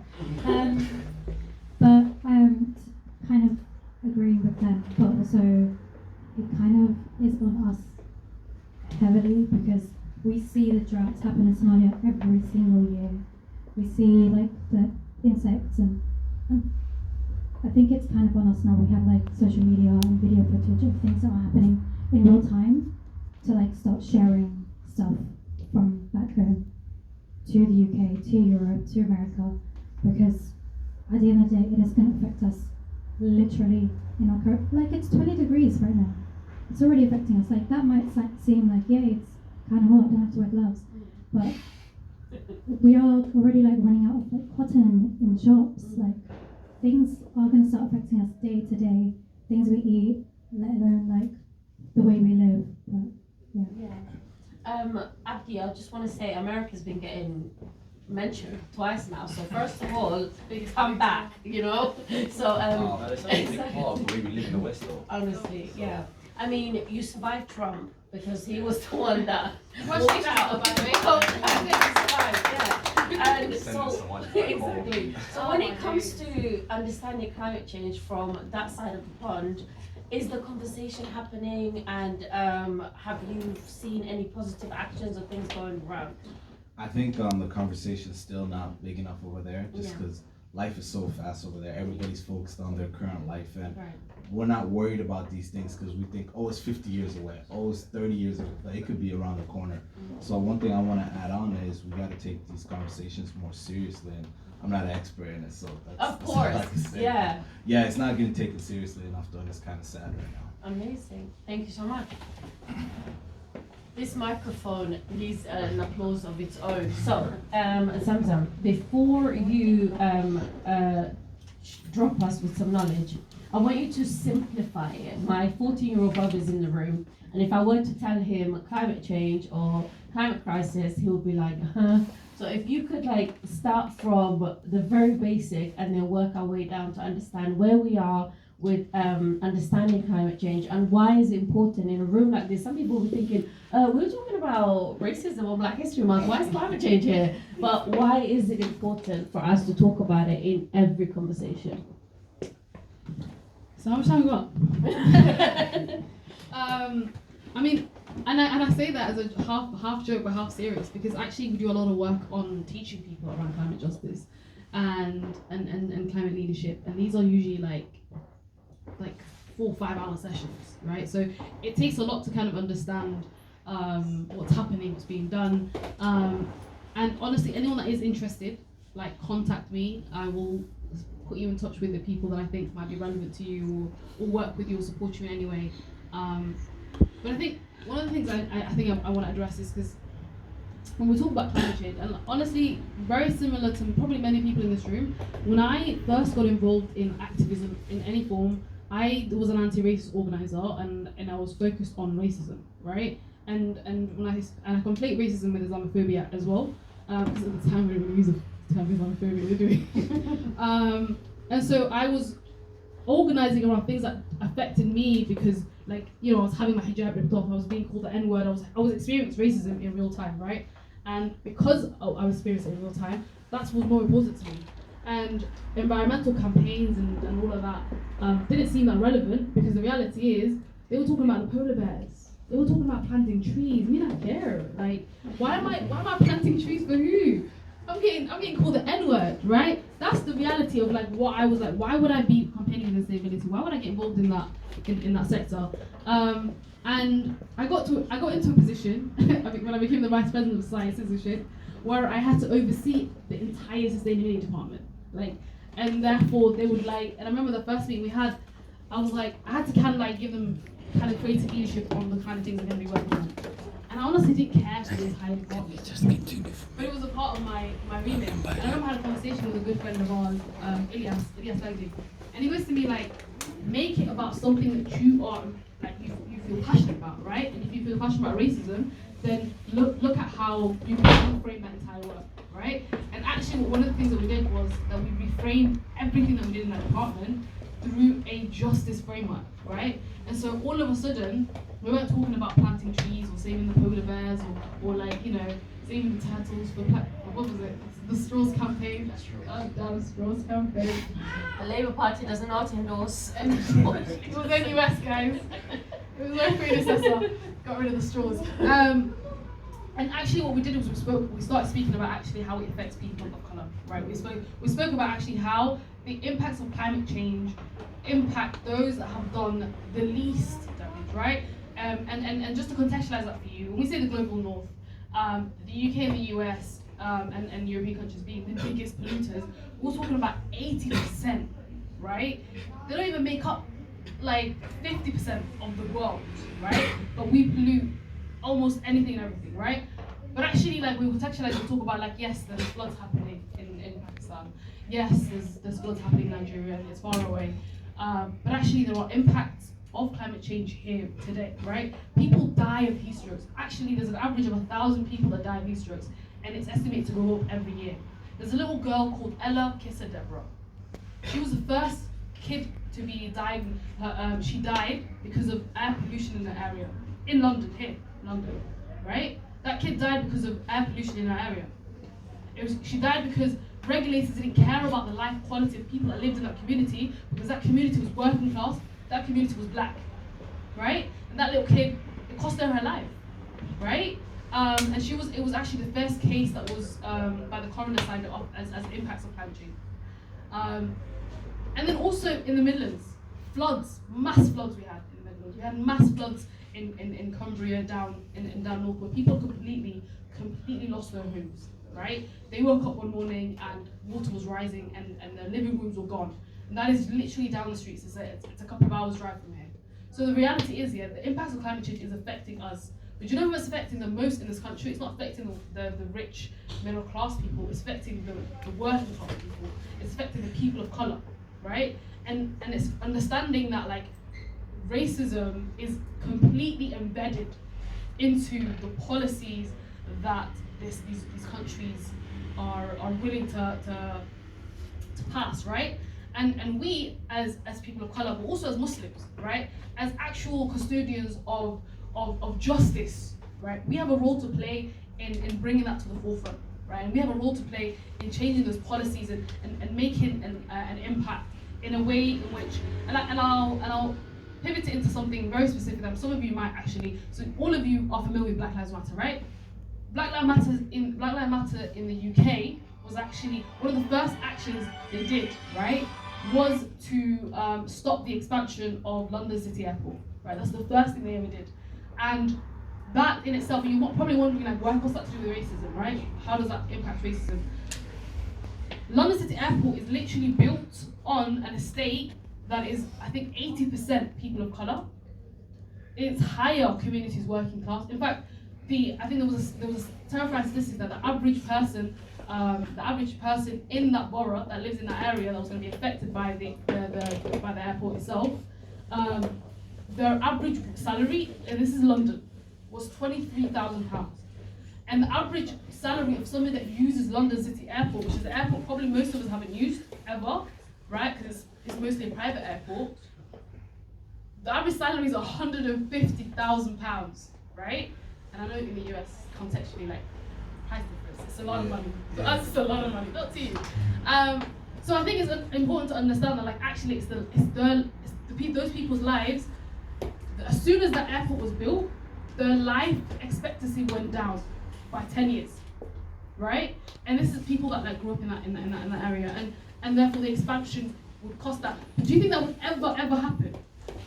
But I am kind of agreeing with them, but also it kind of is on us heavily because we see the droughts happen in Somalia every single year. We see like the insects and I think it's kind of on us now. We have like social media and video footage of things that are happening in real time to like start sharing stuff from back home to the UK, to Europe, to America, because at the end of the day, it is going to affect us literally in our current, like it's 20 degrees right now. It's already affecting us. Like that might seem like, yeah, it's kind of hot, don't have to wear gloves, but we are already like running out of like cotton in shops. Like things are going to start affecting us day to day, things we eat, let alone like the way we live. But Abdi, I just want to say America's been getting mentioned twice now. So first of all, come back, you know. So That's a big part of the way we live in the West, though. honestly, yeah. I mean, you survived Trump because he was the one that Watch walked this out. out, by the way. Oh, I think he survived, yeah. And Send so someone back home. exactly. So when it comes to understanding climate change from that side of the pond, is the conversation happening, and have you seen any positive actions or things going around? I think the conversation's still not big enough over there, just Yeah. because life is so fast over there. Everybody's focused on their current life, and Right. we're not worried about these things because we think, oh, it's 50 years away. Oh, it's 30 years away. Like, it could be around the corner. So one thing I want to add on is we got to take these conversations more seriously. And I'm not an expert in it, so that's Of that's all I course, can say. yeah. Yeah, it's not getting taken seriously enough, though, and it's kind of sad right now. Amazing. Thank you so much. This microphone needs an applause of its own. So, Zamzam, before you drop us with some knowledge, I want you to simplify it. My 14-year-old brother's in the room, and if I were to tell him climate change or climate crisis, he would be like, huh? So if you could like start from the very basic and then work our way down to understand where we are with understanding climate change and why is it important in a room like this. Some people will be thinking, we're talking about racism or Black History Month, why is climate change here? But why is it important for us to talk about it in every conversation? So how much time we got? I mean, and I say that as a half joke but half serious, because actually we do a lot of work on teaching people around climate justice and climate leadership, and these are usually like 4 or 5 hour sessions, right? So it takes a lot to kind of understand what's happening, what's being done, and honestly, anyone that is interested, like, contact me. I will put you in touch with the people that I think might be relevant to you, or work with you or support you in any way. But I think one of the things I want to address is, because when we talk about climate change, and honestly, very similar to probably many people in this room, when I first got involved in activism in any form, I was an anti-racist organizer, and I was focused on racism, right? And when I conflate racism with Islamophobia as well, because at the time we didn't really use the term Islamophobia, did we? And so I was organizing around things that affected me, because, like, you know, I was having my hijab ripped off, I was being called the N-word, I was experiencing racism in real time, right? And because I was experiencing it in real time, that's what was more important to me. And environmental campaigns and all of that didn't seem that relevant, because the reality is they were talking about the polar bears, they were talking about planting trees. I mean, I care. Like, why am I planting trees for who? I'm getting called the N-word, right? That's the reality of, like, what I was like. Why would I be campaigning against sustainability? Why would I get involved in that sector? And I got into a position I think when I became the vice president of science citizenship, where I had to oversee the entire sustainability department. Like, and therefore they would, like, and I remember the first meeting we had, I was like, I had to kind of like give them kind of creative leadership on the kind of things they're going to be working on. And I honestly didn't care for the entire department. But it was a part of my remit. And I remember I had a conversation with a good friend of ours, Ilyas Lagdi. And he goes to me like, make it about something that you are, like, you feel passionate about, right? And if you feel passionate about racism, then look at how you can reframe that entire work, right? And actually one of the things that we did was that we reframed everything that we did in that department through a justice framework, right? And so all of a sudden, we weren't talking about planting trees or saving the polar bears or like, you know, saving the turtles for, what was it? The straws campaign. The straws campaign. The Labour Party doesn't know how to endorse. It was NUS, guys. It was my predecessor. Got rid of the straws. And actually what we did was we started speaking about actually how it affects people of colour, right? We spoke about actually how the impacts of climate change impact those that have done the least damage, right? And just to contextualise that for you, when we say the global north, the UK and the US and European countries being the biggest polluters, we're talking about 80%, right? They don't even make up like 50% of the world, right? But we pollute almost anything and everything, right? But actually, like, we contextualize and talk about, like, yes, there's floods happening in Pakistan. Yes, there's floods happening in Nigeria, and it's far away. But actually, there are impacts of climate change here today, right? People die of heat strokes. Actually, there's an average of 1,000 people that die of heat strokes, and it's estimated to go up every year. There's a little girl called Ella Deborah. She was the first kid to be died. She died because of air pollution in the area in London, London, right? That kid died because of air pollution in her area. She died because regulators didn't care about the life quality of people that lived in that community, because that community was working class, that community was black, right? And that little kid, it cost her life, right? And it was actually the first case that was by the coroner signed it off as impacts of climate change. And then also in the Midlands, floods, mass floods we had in the Midlands. We had mass floods in Cumbria, down north, where people completely lost their homes, right? They woke up one morning and water was rising and their living rooms were gone. And that is literally down the streets. It's a couple of hours drive from here. So the reality is, the impacts of climate change is affecting us. But you know what's affecting the most in this country? It's not affecting the rich middle class people. It's affecting the working class people. It's affecting the people of colour, right? And it's understanding that, like, racism is completely embedded into the policies that these countries are willing to pass, right? And we as people of colour, but also as Muslims, right, as actual custodians of justice, right, we have a role to play in bringing that to the forefront, right? And we have a role to play in changing those policies and making an impact in a way in which, and I'll pivot it into something very specific that some of you might actually, so all of you are familiar with Black Lives Matter, right? Black Lives Matter in the UK was actually one of the first actions they did, right? Was to stop the expansion of London City Airport, right? That's the first thing they ever did. And that in itself, and you're probably wondering, like, what's that to do with racism, right? How does that impact racism? London City Airport is literally built on an estate that is, I think, 80% people of colour. Its higher communities working class. In fact, I think there was a terrifying statistic that the average person in that borough that lives in that area that was going to be affected by the airport itself, their average salary, and this is London, was £23,000. And the average salary of somebody that uses London City Airport, which is the airport probably most of us haven't used ever, right? Because it's mostly a private airport. The average salary is £150,000, right? And I know in the US, contextually, like, price difference, it's a lot of money. To us, it's a lot of money, not to you. So I think it's important to understand that, like, actually, those people's lives. As soon as that airport was built, their life expectancy went down by 10 years, right? And this is people that, like, grew up in that area, and therefore the expansion would cost that. Do you think that would ever happen?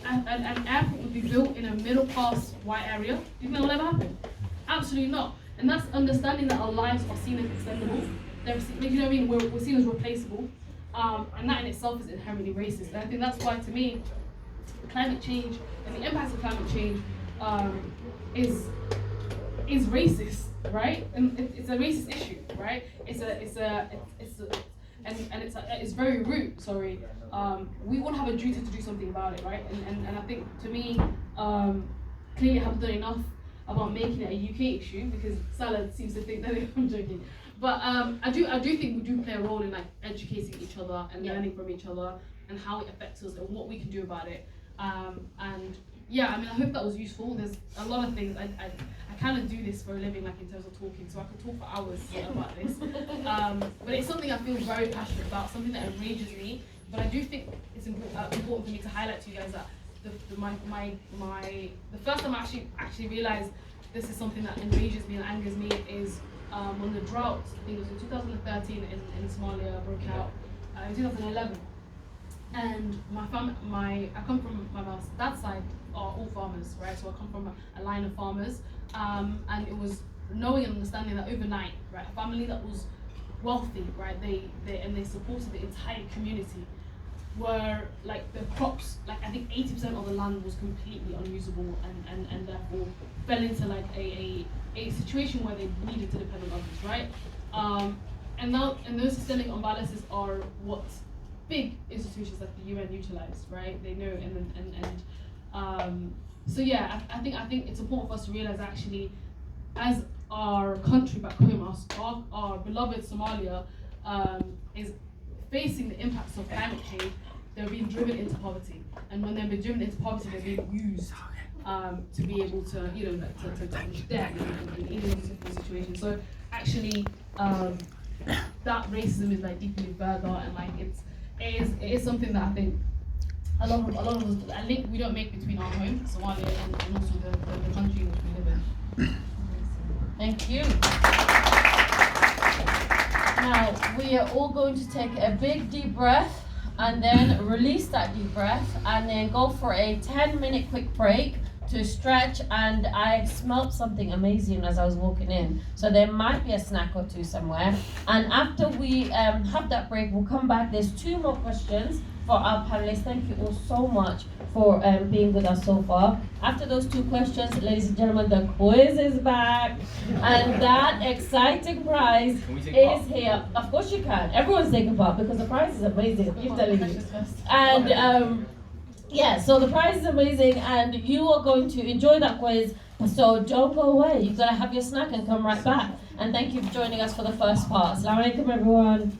An airport would be built in a middle class white area? Do you think that will ever happen? Absolutely not. And that's understanding that our lives are seen as extendable. You know what I mean? We're seen as replaceable, and that in itself is inherently racist. And I think that's why, to me, climate change and the impacts of climate change is racist, right? And it's a racist issue, right? It's very rude. Sorry, we won't have a duty to do something about it, right? And I think, to me, clearly I haven't done enough about making it a UK issue, because Salah seems to think that I'm joking. But I do think we do play a role in, like, educating each other and learning from each other and how it affects us and what we can do about it. And yeah, I mean, I hope that was useful. There's a lot of things. I kind of do this for a living, like, in terms of talking, so I could talk for hours about this. But it's something I feel very passionate about, something that enrages me. But I do think it's important for me to highlight to you guys that the first time I actually realized this is something that enrages me and angers me is when the drought, I think it was in 2013 in Somalia, broke out in 2011. And I come from my dad's side are all farmers, right? So I come from a line of farmers, and it was knowing and understanding that overnight, right, a family that was wealthy, right, they supported the entire community, were, like, the crops, like, I think 80% of the land was completely unusable, and therefore fell into, like, a situation where they needed to depend on others, right? And those systemic imbalances are what big institutions like the UN utilize, right? They know, so yeah, I think it's important for us to realize, actually, as our country back home, our beloved Somalia, is facing the impacts of climate change, they're being driven into poverty, and when they're being driven into poverty, they're being used to be able to, you know, to debt and in different situations. So actually, that racism is, like, deeply further, and, like, it is something that I think a lot of us, a link we don't make between our home, Somalia, and also the country in which we live in. Thank you. Now, we are all going to take a big deep breath and then release that deep breath and then go for a 10-minute quick break to stretch. And I smelled something amazing as I was walking in. So there might be a snack or two somewhere. And after we have that break, we'll come back. There's 2 more questions for our panelists. Thank you all so much for being with us so far. After those 2 questions, ladies and gentlemen, the quiz is back. And that exciting prize is here. Of course you can. Everyone's taking part because the prize is amazing. I'm telling you. And yeah, so the prize is amazing and you are going to enjoy that quiz. So don't go away. You've got to have your snack and come right back. And thank you for joining us for the first part. Assalamu alaikum, everyone.